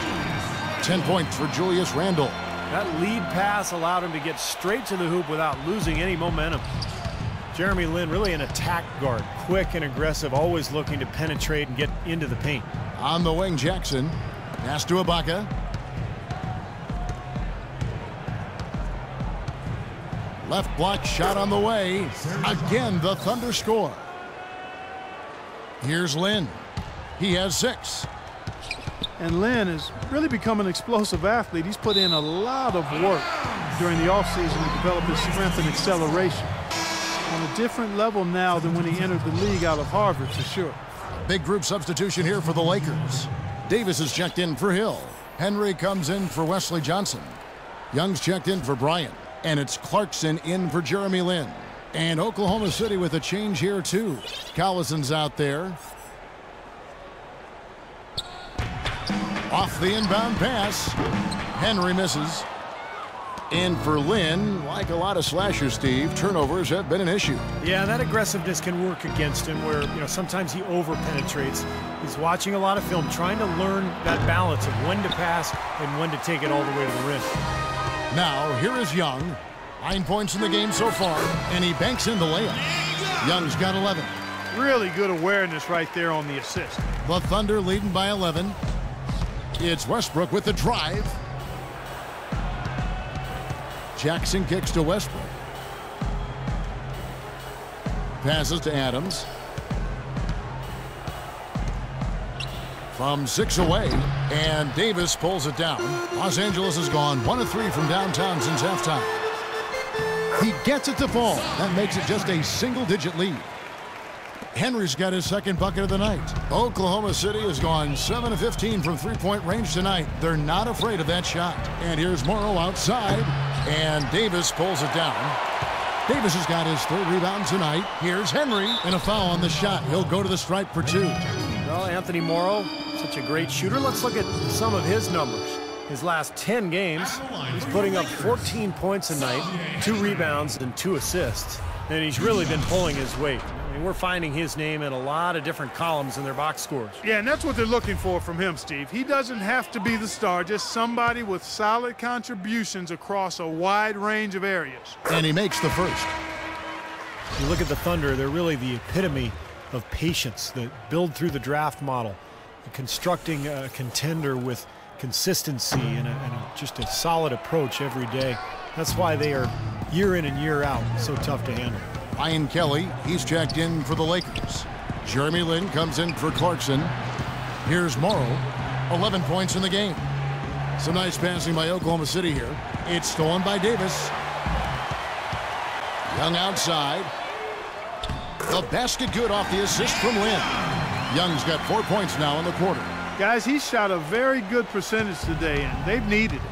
S2: 10 points for Julius Randall.
S5: That lead pass allowed him to get straight to the hoop without losing any momentum. Jeremy Lin, really an attack guard, quick and aggressive, always looking to penetrate and get into the paint.
S2: On the wing, Jackson. Pass to Ibaka. Left block shot on the way. Again, the Thunder score. Here's Lin. He has 6.
S6: And Lin has really become an explosive athlete. He's put in a lot of work during the offseason to develop his strength and acceleration. On a different level now than when he entered the league out of Harvard, for sure.
S2: Big group substitution here for the Lakers. Davis is checked in for Hill. Henry comes in for Wesley Johnson. Young's checked in for Bryant. And it's Clarkson in for Jeremy Lin. And Oklahoma City with a change here, too. Collison's out there. Off the inbound pass. Henry misses. And for Lynn, like a lot of slashers, Steve, turnovers have been an issue.
S5: Yeah, that aggressiveness can work against him where, sometimes he over-penetrates. He's watching a lot of film, trying to learn that balance of when to pass and when to take it all the way to the rim.
S2: Now, here is Young. 9 points in the game so far, and he banks in the layup. Young's got 11.
S6: Really good awareness right there on the assist.
S2: The Thunder leading by 11. It's Westbrook with the drive. Jackson kicks to Westbrook. Passes to Adams. From 6 away, and Davis pulls it down. Los Angeles has gone 1 of 3 from downtown since halftime. He gets it to fall. That makes it just a single-digit lead. Henry's got his second bucket of the night. Oklahoma City has gone 7 of 15 from three-point range tonight. They're not afraid of that shot. And here's Morrow outside, and Davis pulls it down. Davis has got his 3rd rebound tonight. Here's Henry, and a foul on the shot. He'll go to the stripe for 2.
S5: Well, Anthony Morrow, such a great shooter. Let's look at some of his numbers. His last 10 games, he's putting up 14 points a night, 2 rebounds, and 2 assists. And he's really been pulling his weight. I mean, we're finding his name in a lot of different columns in their box scores.
S6: Yeah, and that's what they're looking for from him, Steve. He doesn't have to be the star, just somebody with solid contributions across a wide range of areas.
S2: And he makes the first.
S5: You look at the Thunder, they're really the epitome of patience, that build through the draft model, constructing a contender with consistency and just a solid approach every day. That's why they are year in and year out so tough to handle.
S2: Ryan Kelly, he's checked in for the Lakers. Jeremy Lin comes in for Clarkson. Here's Morrow, 11 points in the game. Some nice passing by Oklahoma City here. It's stolen by Davis. Young outside. The basket good off the assist from Lin. Young's got 4 points now in the quarter.
S6: Guys, he shot a very good percentage today, and they've needed it.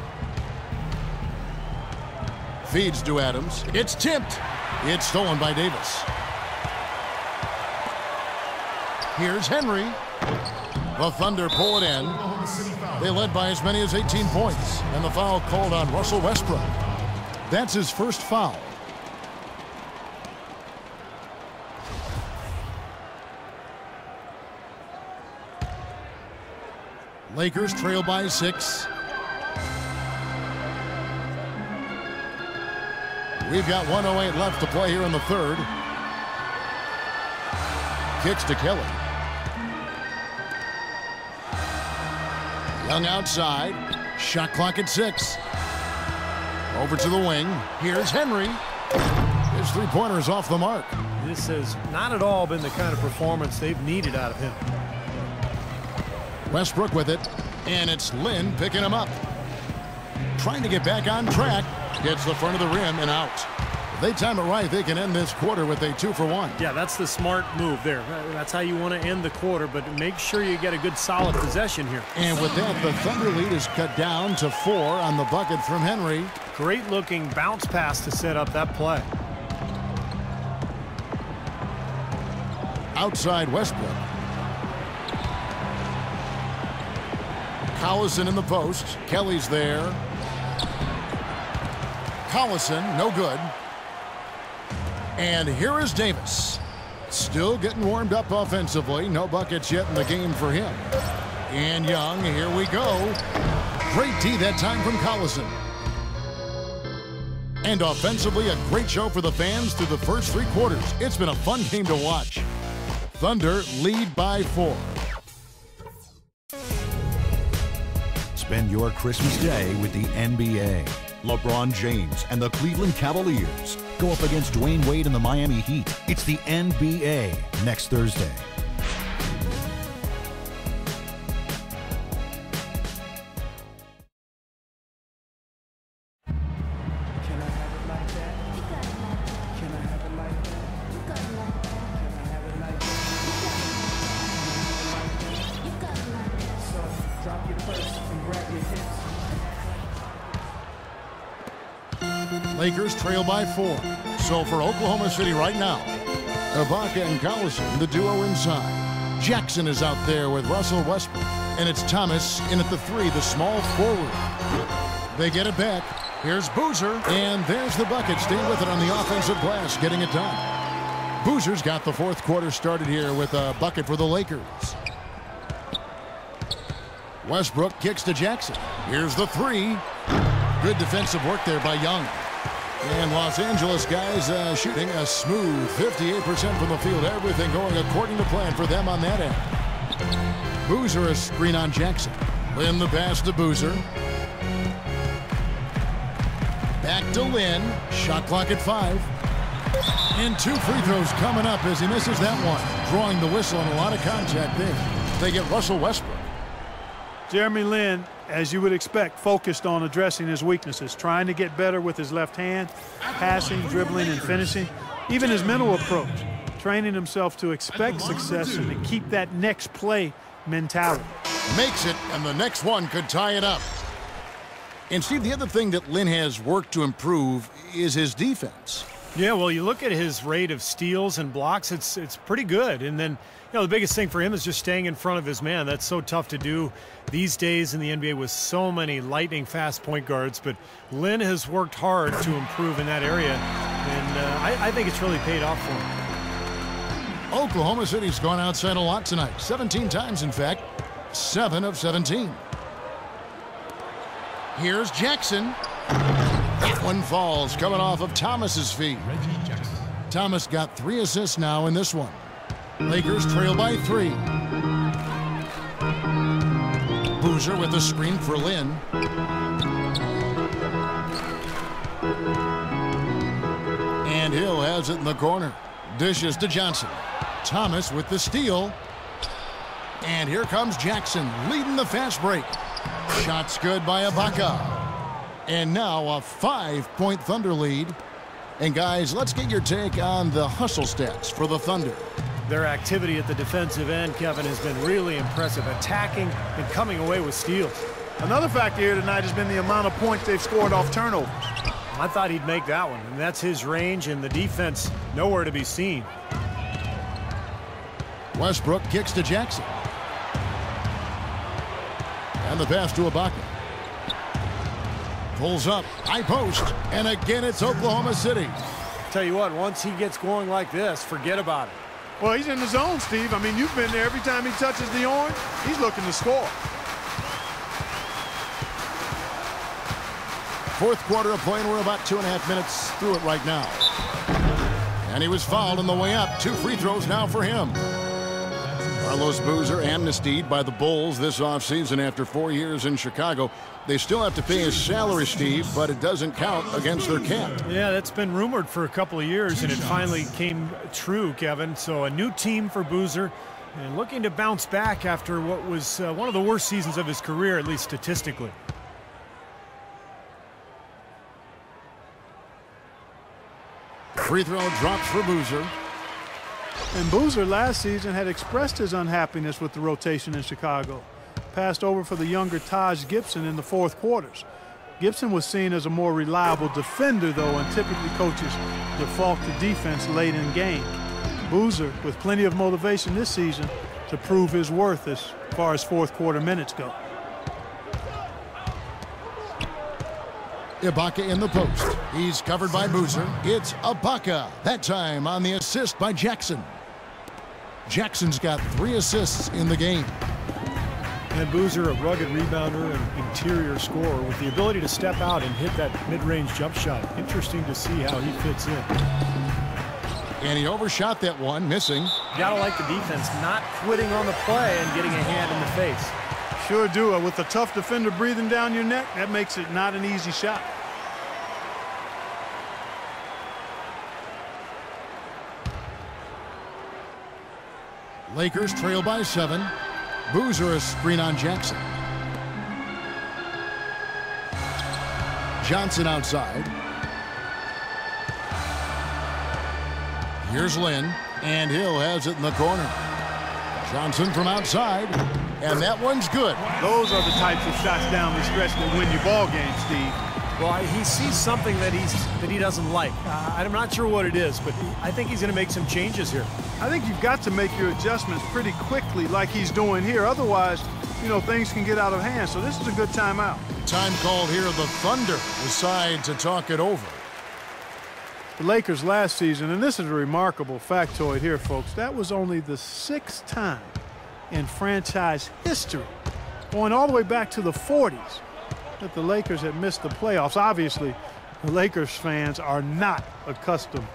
S2: Feeds to Adams. It's tipped. It's stolen by Davis. Here's Henry. The Thunder pull it in. They led by as many as 18 points. And the foul called on Russell Westbrook. That's his first foul. Lakers trail by 6. We've got 1:08 left to play here in the third. Kicks to Kelly. Young outside. Shot clock at 6. Over to the wing. Here's Henry. His three-pointer is off the mark.
S5: This has not at all been the kind of performance they've needed out of him.
S2: Westbrook with it, and it's Lin picking him up. Trying to get back on track. Gets the front of the rim and out. If they time it right, they can end this quarter with a 2 for 1.
S5: Yeah, that's the smart move there. That's how you want to end the quarter, but make sure you get a good solid possession here.
S2: And with that, the Thunder lead is cut down to 4 on the bucket from Henry.
S5: Great looking bounce pass to set up that play.
S2: Outside Westbrook. Collison in the post. Kelly's there. Collison, no good. And here is Davis. Still getting warmed up offensively. No buckets yet in the game for him. And Young, here we go. Great D that time from Collison. And offensively, a great show for the fans through the first 3 quarters. It's been a fun game to watch. Thunder lead by 4.
S8: Spend your Christmas day with the NBA. LeBron James and the Cleveland Cavaliers go up against Dwayne Wade and the Miami Heat. It's the NBA next Thursday.
S2: Lakers trail by 4. So for Oklahoma City right now, Ibaka and Collison, the duo inside. Jackson is out there with Russell Westbrook. And it's Thomas in at the 3, the small forward. They get it back. Here's Boozer, and there's the bucket. Staying with it on the offensive glass, getting it done. Boozer's got the fourth quarter started here with a bucket for the Lakers. Westbrook kicks to Jackson. Here's the 3. Good defensive work there by Young. And Los Angeles guys shooting a smooth 58% from the field. Everything going according to plan for them on that end. Boozer a screen on Jackson. Lynn the pass to Boozer. Back to Lynn. Shot clock at 5. And 2 free throws coming up as he misses that one. Drawing the whistle and a lot of contact there. They get Russell Westbrook.
S6: Jeremy Lin, as you would expect, focused on addressing his weaknesses, trying to get better with his left hand, passing, dribbling, and finishing. Even his mental approach, training himself to expect success and to keep that next play mentality.
S2: Makes it, and the next one could tie it up. And Steve, the other thing that Lin has worked to improve is his defense.
S5: Yeah, well, you look at his rate of steals and blocks, it's pretty good. And then, the biggest thing for him is just staying in front of his man. That's so tough to do these days in the NBA with so many lightning-fast point guards. But Lin has worked hard to improve in that area, and I think it's really paid off for him.
S2: Oklahoma City's gone outside a lot tonight. 17 times, in fact. 7 of 17. Here's Jackson. That one falls, coming off of Thomas's feet. Thomas got 3 assists now in this one. Lakers trail by 3. Boozer with the screen for Lin. And Hill has it in the corner. Dishes to Johnson. Thomas with the steal. And here comes Jackson leading the fast break. Shots good by Ibaka. And now a 5-point Thunder lead. And guys, let's get your take on the hustle stats for the Thunder.
S5: Their activity at the defensive end, Kevin, has been really impressive, attacking and coming away with steals.
S6: Another factor here tonight has been the amount of points they've scored off turnover.
S5: I thought he'd make that one, and that's his range, and the defense nowhere to be seen.
S2: Westbrook kicks to Jackson. And the pass to Ibaka. Pulls up, high post, and again it's Oklahoma City.
S5: Tell you what, once he gets going like this, forget about it.
S6: Well, he's in the zone, Steve. I mean, you've been there. Every time he touches the orange, he's looking to score.
S2: Fourth quarter of play, and we're about 2.5 minutes through it right now. And he was fouled on the way up. 2 free throws now for him. Carlos Boozer amnestied by the Bulls this offseason after 4 years in Chicago. They still have to pay his salary, Steve, but it doesn't count against their cap.
S5: Yeah, that's been rumored for a couple of years, and it finally came true, Kevin. So a new team for Boozer, and looking to bounce back after what was one of the worst seasons of his career, at least statistically.
S2: Free throw drops for Boozer.
S6: And Boozer last season had expressed his unhappiness with the rotation in Chicago. Passed over for the younger Taj Gibson in the fourth quarters. Gibson was seen as a more reliable defender, though, and typically coaches default to defense late in game. Boozer with plenty of motivation this season to prove his worth as far as fourth quarter minutes go.
S2: Ibaka in the post. He's covered by Boozer. It's Ibaka. That time on the assist by Jackson. Jackson's got 3 assists in the game.
S5: And Boozer, a rugged rebounder and interior scorer with the ability to step out and hit that mid-range jump shot. Interesting to see how he fits in.
S2: And he overshot that one, missing.
S5: Gotta like the defense, not quitting on the play and getting a hand in the face.
S6: Sure do. With a tough defender breathing down your neck, that makes it not an easy shot.
S2: Lakers trail by 7. Boozer a screen on Jackson. Johnson outside. Here's Lynn, and Hill has it in the corner. Johnson from outside, and that one's good.
S6: Those are the types of shots down the stretch that win you ball games, Steve.
S5: Well, he sees something that he doesn't like. I'm not sure what it is, but I think he's going to make some changes here.
S6: I think you've got to make your adjustments pretty quickly like he's doing here. Otherwise, you know, things can get out of hand. So this is a good timeout.
S2: Time called here. The Thunder decide to talk it over.
S6: The Lakers last season, and this is a remarkable factoid here, folks, that was only the 6th time in franchise history, going all the way back to the 40s, that the Lakers had missed the playoffs. Obviously, the Lakers fans are not accustomed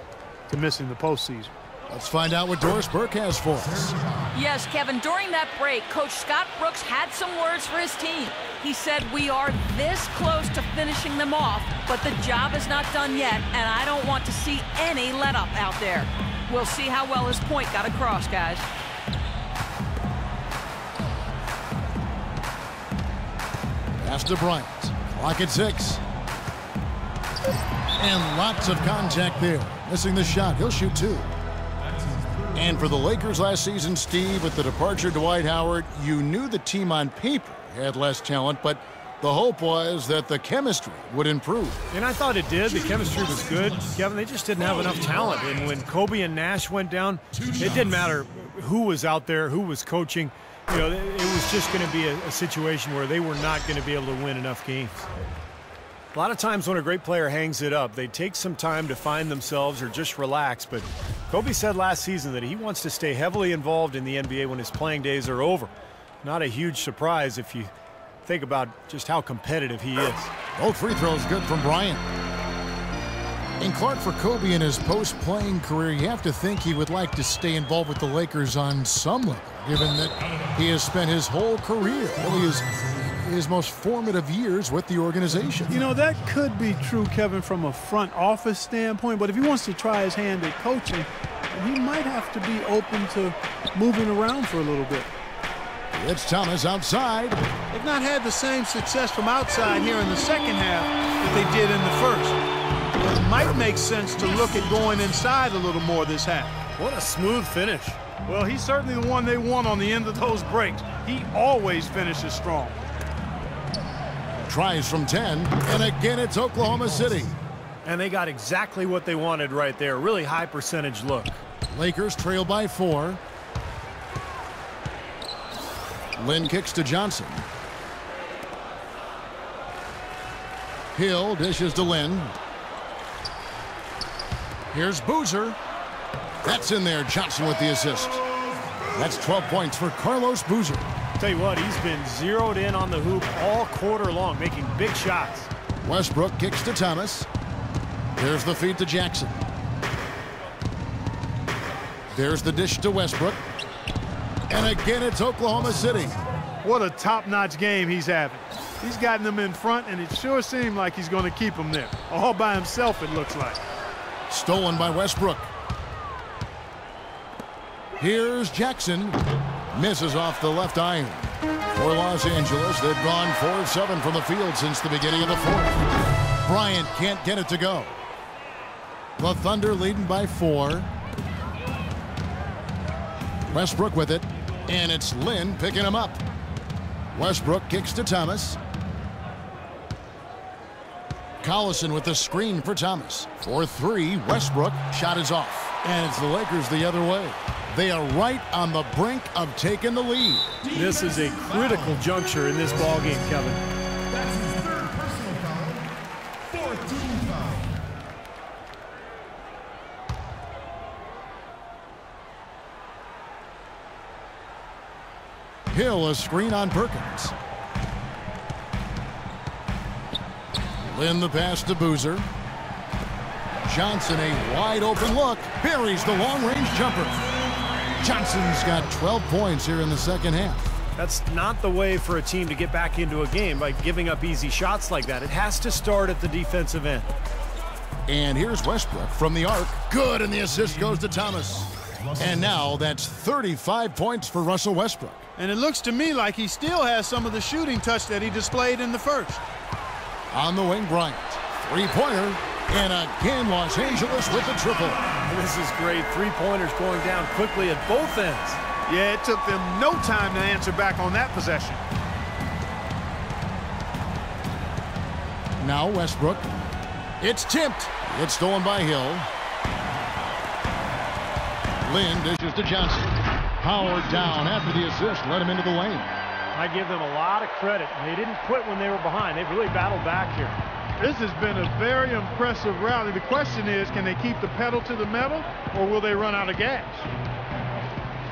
S6: to missing the postseason.
S2: Let's find out what Doris Burke has for us.
S7: Yes, Kevin, during that break, Coach Scott Brooks had some words for his team. He said, we are this close to finishing them off, but the job is not done yet, and I don't want to see any let-up out there. We'll see how well his point got across, guys.
S2: Pass to Bryant. Clock at 6. And lots of contact there. Missing the shot. He'll shoot 2. And for the Lakers last season, Steve, with the departure of Dwight Howard, you knew the team on paper had less talent, but the hope was that the chemistry would improve.
S5: And I thought it did. The chemistry was good. Kevin, they just didn't have enough talent. And when Kobe and Nash went down, it didn't matter who was out there, who was coaching. You know, it was just going to be a situation where they were not going to be able to win enough games. A lot of times when a great player hangs it up, they take some time to find themselves or just relax. But Kobe said last season that he wants to stay heavily involved in the NBA when his playing days are over. Not a huge surprise if you think about just how competitive he is.
S2: Both free throws good from Bryant. And Clark, for Kobe in his post-playing career, you have to think he would like to stay involved with the Lakers on some level, given that he has spent his whole career, really his most formative years with the organization.
S6: You know, that could be true, Kevin, from a front office standpoint, but if he wants to try his hand at coaching, he might have to be open to moving around for a little bit.
S2: It's Thomas outside.
S6: They've not had the same success from outside here in the second half that they did in the first. Well, it might make sense to look at going inside a little more this half.
S5: What a smooth finish.
S6: Well, he's certainly the one they want on the end of those breaks. He always finishes strong.
S2: Tries from 10, and again it's Oklahoma City.
S5: And they got exactly what they wanted right there. Really high percentage look.
S2: Lakers trail by 4. Lynn kicks to Johnson. Hill dishes to Lynn. Here's Boozer. That's in there. Johnson with the assist. That's 12 points for Carlos Boozer.
S5: Tell you what, he's been zeroed in on the hoop all quarter long, making big shots.
S2: Westbrook kicks to Thomas. There's the feed to Jackson. There's the dish to Westbrook. And again, it's Oklahoma City.
S6: What a top-notch game he's having. He's gotten them in front, and it sure seemed like he's going to keep them there. All by himself, it looks like.
S2: Stolen by Westbrook. Here's Jackson. Misses off the left iron. For Los Angeles, they've gone 4-7 from the field since the beginning of the fourth. Bryant can't get it to go. The Thunder leading by 4. Westbrook with it, and it's Lynn picking him up. Westbrook kicks to Thomas. Collison with the screen for Thomas. For 3, Westbrook. Shot is off. And it's the Lakers the other way. They are right on the brink of taking the lead.
S5: This is a critical juncture in this ballgame, Kevin.
S9: That's his 3rd personal foul. 4th team foul.
S2: Hill, a screen on Perkins. Lynn the pass to Boozer. Johnson, a wide open look. Buries the long-range jumper. Johnson's got 12 points here in the second half.
S5: That's not the way for a team to get back into a game by giving up easy shots like that. It has to start at the defensive end.
S2: And here's Westbrook from the arc. Good, and the assist goes to Thomas. And now that's 35 points for Russell Westbrook.
S6: And it looks to me like he still has some of the shooting touch that he displayed in the first.
S2: On the wing, Bryant. Three-pointer. And again, Los Angeles with the triple.
S5: This is great. Three-pointers going down quickly at both ends.
S6: Yeah, it took them no time to answer back on that possession.
S2: Now Westbrook. It's tipped. It's stolen by Hill. Lynn dishes to Johnson. Howard down after the assist. Let him into the lane.
S5: I give them a lot of credit. They didn't quit when they were behind. They've really battled back here.
S6: This has been a very impressive rally. The question is, can they keep the pedal to the metal, or will they run out of gas?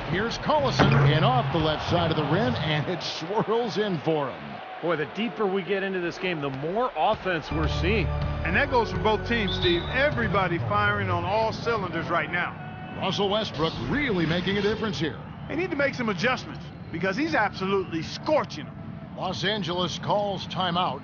S2: Here's Collison, and off the left side of the rim, and it swirls in for him.
S5: Boy, the deeper we get into this game, the more offense we're seeing.
S6: And that goes for both teams, Steve. Everybody firing on all cylinders right now.
S2: Russell Westbrook really making a difference here.
S6: They need to make some adjustments because he's absolutely scorching them.
S2: Los Angeles calls timeout.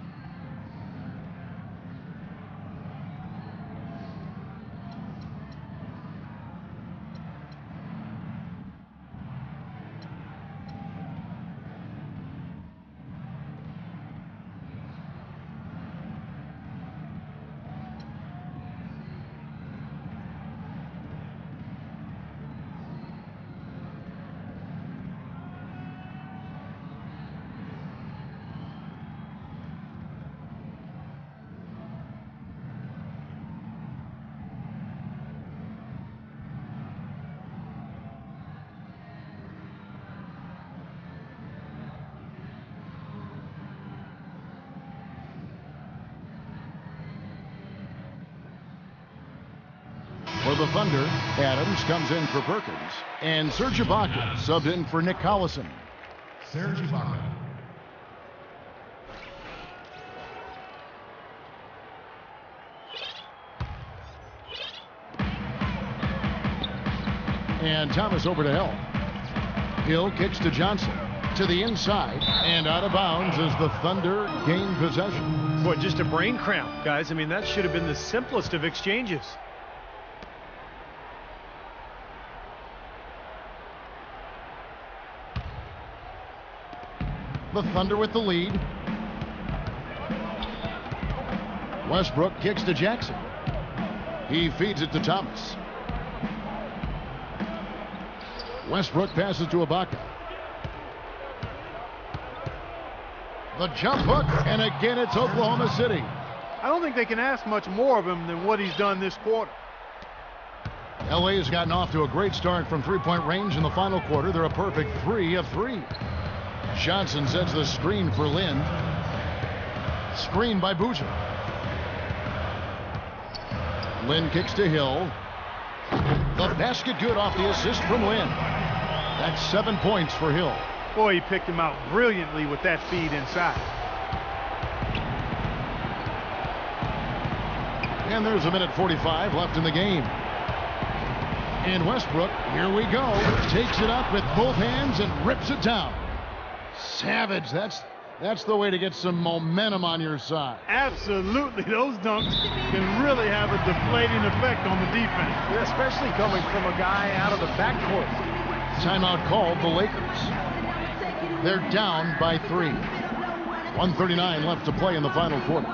S2: For the Thunder, Adams comes in for Perkins, and Serge Ibaka subbed in for Nick Collison.
S9: Serge Ibaka.
S2: And Thomas over to Hill. Hill kicks to Johnson. To the inside and out of bounds as the Thunder gain possession.
S5: Boy, just a brain cramp, guys. I mean, that should have been the simplest of exchanges.
S2: The Thunder with the lead. Westbrook kicks to Jackson. He feeds it to Thomas. Westbrook passes to Ibaka. The jump hook, and again it's Oklahoma City.
S6: I don't think they can ask much more of him than what he's done this quarter.
S2: LA has gotten off to a great start from three-point range in the final quarter. They're a perfect 3 of 3. Johnson sets the screen for Lynn. Screen by Boucher. Lynn kicks to Hill. The basket good off the assist from Lynn. That's 7 points for Hill.
S6: Boy, he picked him out brilliantly with that feed inside.
S2: And there's a minute 45 left in the game. And Westbrook, here we go, takes it up with both hands and rips it down. Savage, that's the way to get some momentum on your side.
S6: Absolutely, those dunks can really have a deflating effect on the defense.
S5: Especially coming from a guy out of the backcourt.
S2: Timeout called the Lakers. They're down by 3. 1:39 left to play in the final quarter.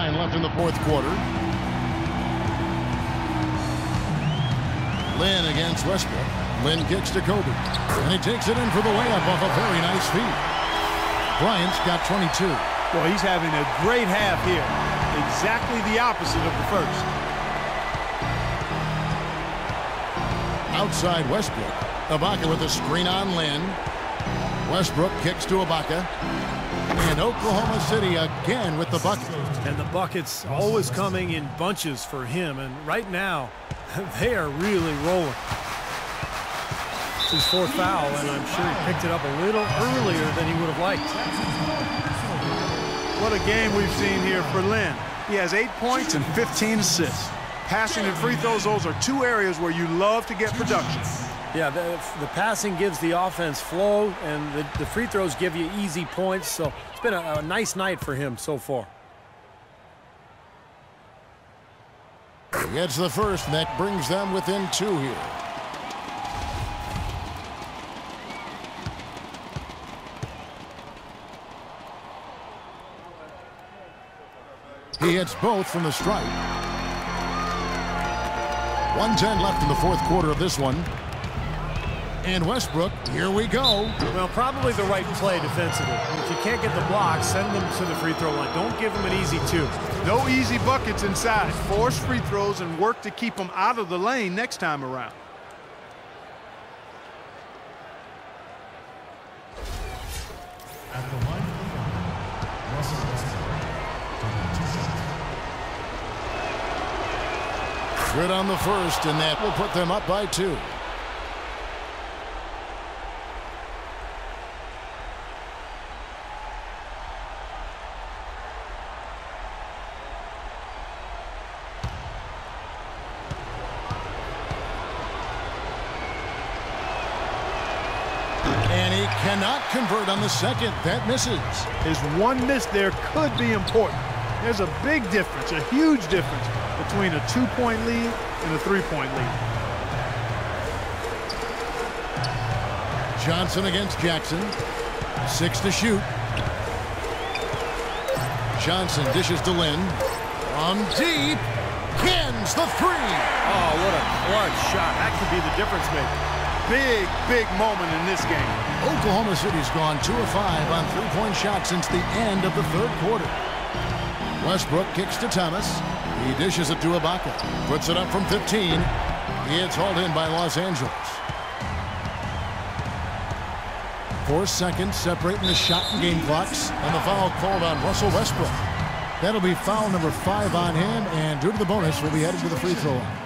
S2: Left in the fourth quarter. Lynn against Westbrook. Lynn kicks to Kobe. And he takes it in for the layup off a very nice feed. Bryant's got 22.
S6: Well, he's having a great half here. Exactly the opposite of the first.
S2: Outside Westbrook. Ibaka with a screen on Lynn. Westbrook kicks to Ibaka. And Oklahoma City again with the bucket.
S5: And the buckets always coming in bunches for him. And right now, they are really rolling. It's his fourth foul, and I'm sure he picked it up a little earlier than he would have liked.
S6: What a game we've seen here for Lynn. He has 8 points and 15 assists. Passing and free throws, those are two areas where you love to get production.
S5: Yeah, the passing gives the offense flow, and the free throws give you easy points. So it's been a nice night for him so far.
S2: He gets the first, and that brings them within 2 here. He hits both from the stripe. 1:10 left in the fourth quarter of this one. And Westbrook, here we go.
S5: Well, probably the right play defensively. If you can't get the block, send them to the free throw line. Don't give them an easy two.
S6: No easy buckets inside. Force free throws and work to keep them out of the lane next time around.
S9: At the line of the line, Russell Westbrook.
S2: Good on the first, and that will put them up by 2. And he cannot convert on the second. That misses.
S6: His one miss there could be important. There's a big difference, a huge difference between a 2-point lead and a 3-point lead.
S2: Johnson against Jackson. 6 to shoot. Johnson dishes to Lynn. From deep. Cans the 3.
S5: Oh, what a clutch shot. That could be the difference maker.
S6: Big moment in this game.
S2: Oklahoma City's gone 2 of 5 on 3-point shots since the end of the third quarter. Westbrook kicks to Thomas. He dishes it to Ibaka. Puts it up from 15. It's hauled in by Los Angeles. 4 seconds separating the shot and game clocks. And the foul called on Russell Westbrook. That'll be foul number 5 on him. And due to the bonus, will be headed to the free throw line.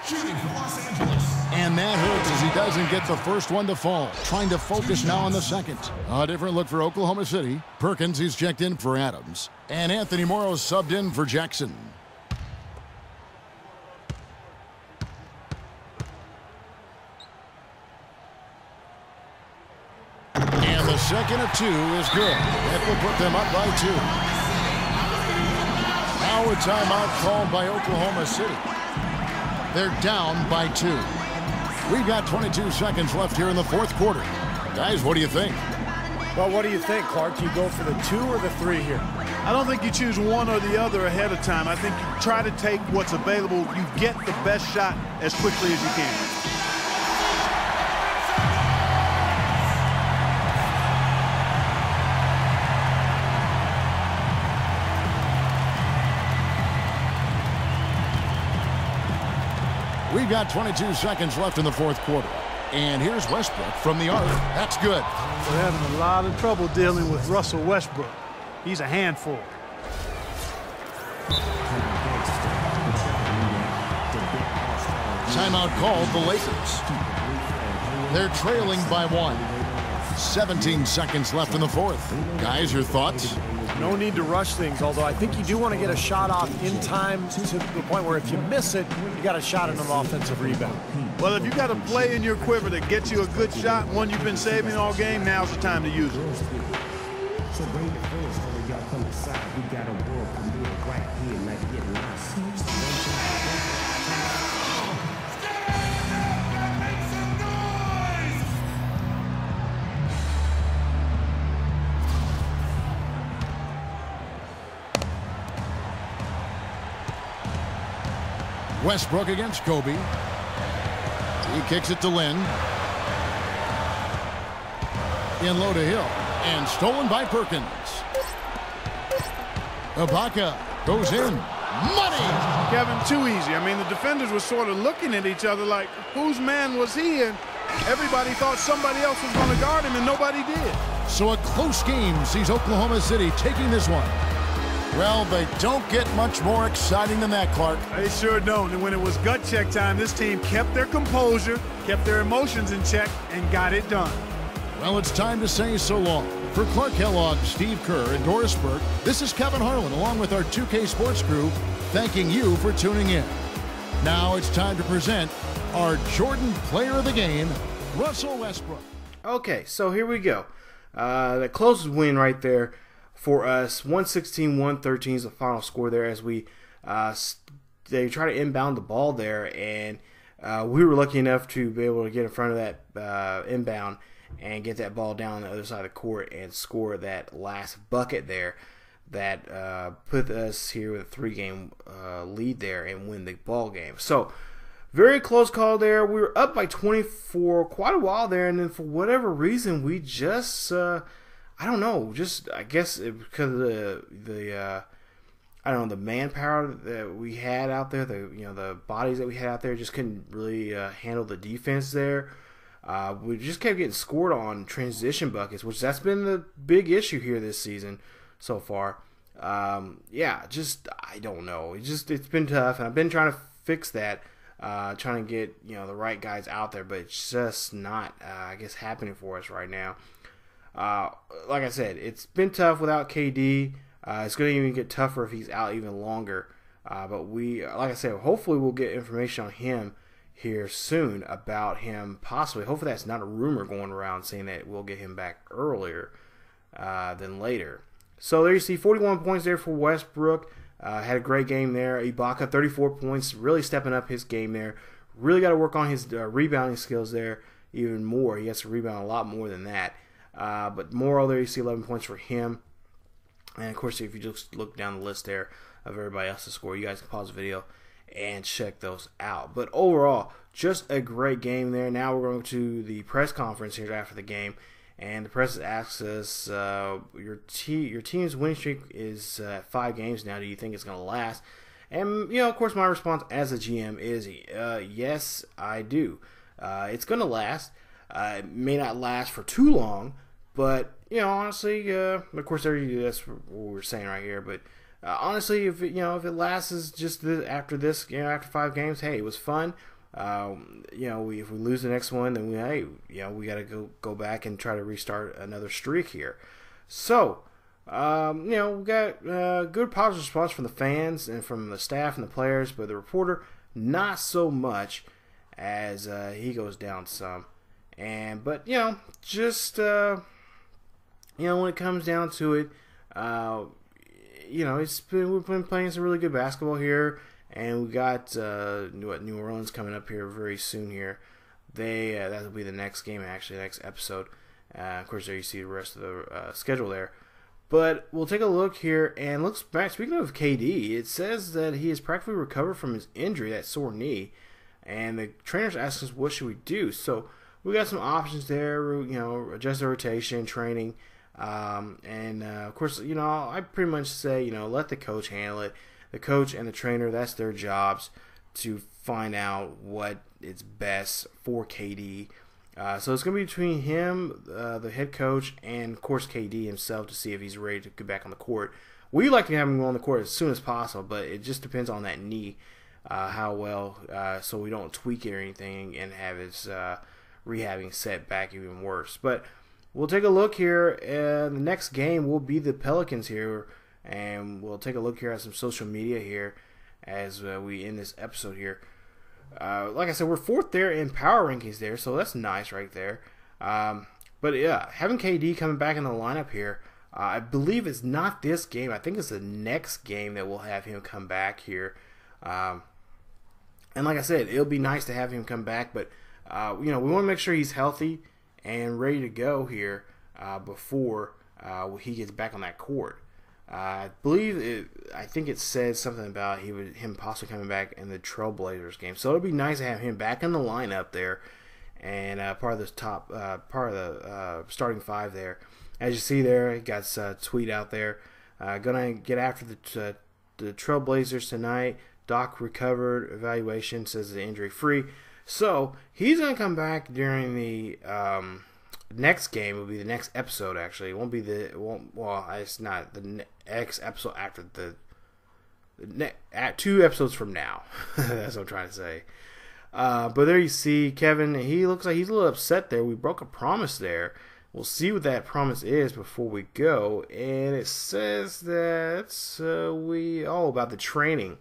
S9: Shooting for Los Angeles.
S2: And that hurts as he doesn't get the first one to fall. Trying to focus now on the second. A different look for Oklahoma City. Perkins, he's checked in for Adams. And Anthony Morrow subbed in for Jackson. And the second of 2 is good. That will put them up by 2. Now a timeout called by Oklahoma City. They're down by 2. We've got 22 seconds left here in the fourth quarter. Guys, what do you think?
S5: Well, what do you think, Clark? You go for the 2 or the 3 here?
S6: I don't think you choose one or the other ahead of time. I think you try to take what's available. You get the best shot as quickly as you can.
S2: We've got 22 seconds left in the fourth quarter. And here's Westbrook from the arc. That's good.
S6: We're having a lot of trouble dealing with Russell Westbrook. He's a handful.
S2: Timeout called the Lakers. They're trailing by 1. 17 seconds left in the fourth. Guys, your thoughts?
S5: No need to rush things, although I think you do want to get a shot off in time to the point where if you miss it, you got a shot at an offensive rebound.
S6: Well, if you got a play in your quiver that gets you a good shot, one you've been saving all game, now's the time to use it.
S10: So bring it first, when y'all come inside, we got a world premiere right here, like getting lost.
S2: Westbrook against Kobe. He kicks it to Lynn. In low to Hill. And stolen by Perkins. Ibaka goes in. Money!
S6: Kevin, too easy. I mean, the defenders were sort of looking at each other like, whose man was he? And everybody thought somebody else was going to guard him, and nobody did.
S2: So a close game sees Oklahoma City taking this one. Well, they don't get much more exciting than that, Clark.
S6: They sure don't. And when it was gut check time, this team kept their composure, kept their emotions in check, and got it done.
S2: Well, it's time to say so long. For Clark Kellogg, Steve Kerr, and Doris Burke, this is Kevin Harlan along with our 2K Sports crew, thanking you for tuning in. Now it's time to present our Jordan Player of the Game, Russell Westbrook.
S1: Okay, so here we go. The closest win right there for us, 116-113 is the final score there as they try to inbound the ball there, and we were lucky enough to be able to get in front of that inbound and get that ball down on the other side of the court and score that last bucket there. that put us here with a 3-game lead there and win the ball game. So very close call there. We were up by 24 quite a while there, and then for whatever reason we just I don't know, just I guess because of the I don't know, the manpower that we had out there, the bodies that we had out there just couldn't really handle the defense there. We just kept getting scored on transition buckets, which that's been the big issue here this season so far. Yeah, just I don't know. It's been tough, and I've been trying to fix that, trying to get the right guys out there, but it's just not I guess happening for us right now. Like I said, it's been tough without KD. It's going to even get tougher if he's out even longer. But like I said, hopefully we'll get information on him here soon about him possibly. Hopefully that's not a rumor going around saying that we'll get him back earlier than later. So there you see 41 points there for Westbrook. Had a great game there. Ibaka, 34 points, really stepping up his game there. Really got to work on his rebounding skills there even more. He has to rebound a lot more than that. But Morrow there, you see 11 points for him. And of course, if you just look down the list there of everybody else's score, you guys can pause the video and check those out. But overall, just a great game there. Now we're going to the press conference here after the game, and the press asks us, your team's winning streak is 5 games now. Do you think it's going to last? And of course, my response as a GM is yes, I do. It's going to last. It may not last for too long, but honestly, of course, that's what we're saying right here. But honestly, if it lasts just after 5 games, hey, it was fun. If we lose the next one, then we got to go back and try to restart another streak here. So, we got good positive response from the fans and from the staff and the players, but the reporter not so much, as he goes down some. But just when it comes down to it, we've been playing some really good basketball here, and we got New Orleans coming up here very soon here. That'll be the next game, actually, the next episode. Of course, there you see the rest of the schedule there. But we'll take a look here and look back. Speaking of KD, it says that he has practically recovered from his injury, that sore knee, and the trainers asked us, what should we do? So we got some options there, adjust the rotation, training, and of course, I pretty much say, let the coach handle it. The coach and the trainer, that's their jobs to find out what is best for KD. So it's going to be between him, the head coach, and of course KD himself to see if he's ready to get back on the court. We like to have him on the court as soon as possible, but it just depends on that knee, how well, so we don't tweak it or anything and have his rehabbing set back even worse. But we'll take a look here. The next game will be the Pelicans here, and we'll take a look here at some social media here as we end this episode here. Like I said, we're 4th there in power rankings there, so that's nice right there. But yeah, having KD coming back in the lineup here, I believe it's not this game. I think it's the next game that we'll have him come back here. And like I said, it'll be nice to have him come back, but we want to make sure he's healthy and ready to go here before he gets back on that court. I think it says something about him possibly coming back in the Trailblazers game. So it'll be nice to have him back in the lineup there and part of the starting 5 there. As you see there, he got a tweet out there. Gonna get after the Trailblazers tonight. Doc recovered. Evaluation says the injury free. So he's gonna come back during the next game. Will be the next episode. Actually, it won't be it's not the next episode after at 2 episodes from now. That's what I'm trying to say. But there you see Kevin. He looks like he's a little upset there. We broke a promise there. We'll see what that promise is before we go. And it says that about the training.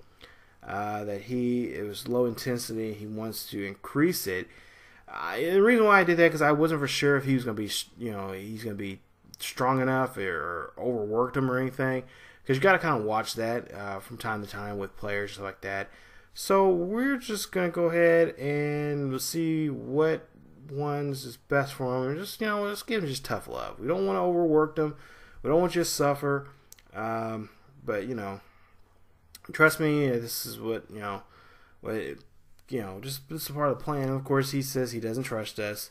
S1: That it was low intensity. He wants to increase it. The reason why I did that because I wasn't for sure if he was going to be, he's going to be strong enough or overworked him or anything. Because you got to kind of watch that from time to time with players like that. So we're just going to go ahead and we'll see what ones is best for him. And just, let's give him just tough love. We don't want to overwork them. We don't want you to suffer. But trust me, this is what just this is part of the plan. Of course, he says he doesn't trust us,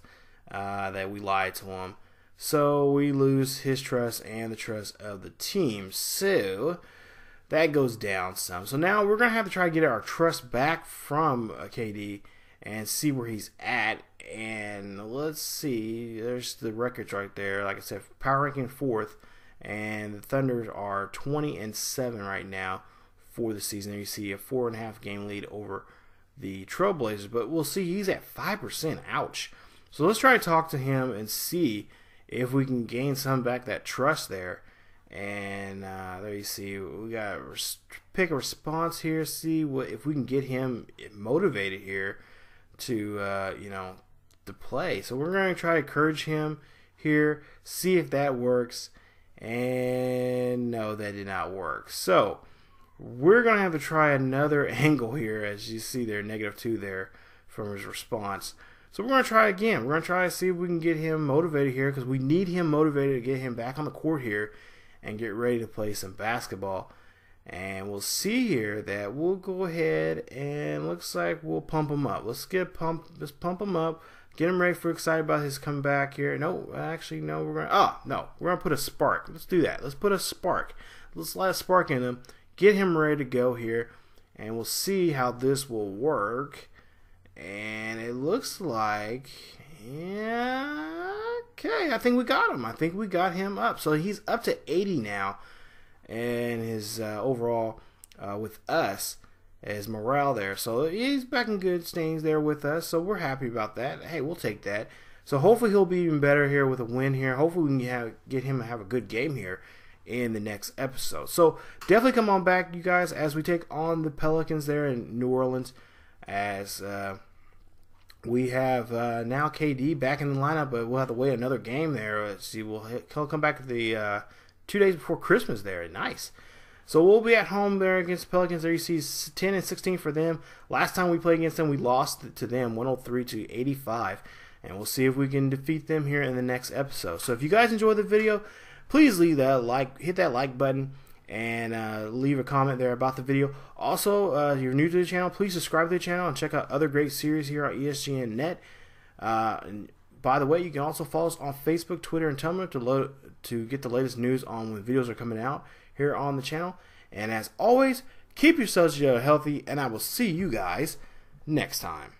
S1: that we lied to him, so we lose his trust and the trust of the team. So that goes down some. So now we're gonna have to try to get our trust back from KD and see where he's at. And let's see, there's the records right there. Like I said, power ranking 4th, and the Thunder are 20-7 right now for the season. There you see a 4.5 game lead over the Trailblazers, but we'll see he's at 5%. Ouch. So let's try to talk to him and see if we can gain some back that trust there. And there you see, we got pick a response here, see what if we can get him motivated here to to play. So we're going to try to encourage him here, see if that works. And no, that did not work. So we're going to have to try another angle here, as you see there, -2 there from his response. So we're going to try again. We're going to try to see if we can get him motivated here, because we need him motivated to get him back on the court here and get ready to play some basketball. And we'll see here that we'll go ahead and looks like we'll pump him up. Let's pump him up, get him ready for excited about his comeback here. No, actually, no, we're gonna put a spark. Let's do that. Let's put a spark. Let's let a spark in him. Get him ready to go here, and we'll see how this will work. And it looks like, yeah, okay, I think we got him. I think we got him up. So he's up to 80 now, and his overall with us, his morale there. So he's back in good standings there with us, so we're happy about that. Hey, we'll take that. So hopefully he'll be even better here with a win here. Hopefully we can get him to have a good game here in the next episode. So definitely come on back, you guys, as we take on the Pelicans there in New Orleans, as we have now KD back in the lineup, but we'll have to wait another game there. Let's see, he'll come back the 2 days before Christmas there. Nice. So we'll be at home there against the Pelicans. There you see 10-16 for them. Last time we played against them, we lost to them 103-85. And we'll see if we can defeat them here in the next episode. So if you guys enjoyed the video, please leave that hit that like button, and leave a comment there about the video. Also, if you're new to the channel, please subscribe to the channel and check out other great series here on ESGNet. And by the way, you can also follow us on Facebook, Twitter, and Tumblr to get the latest news on when videos are coming out here on the channel. And as always, keep yourselves healthy, and I will see you guys next time.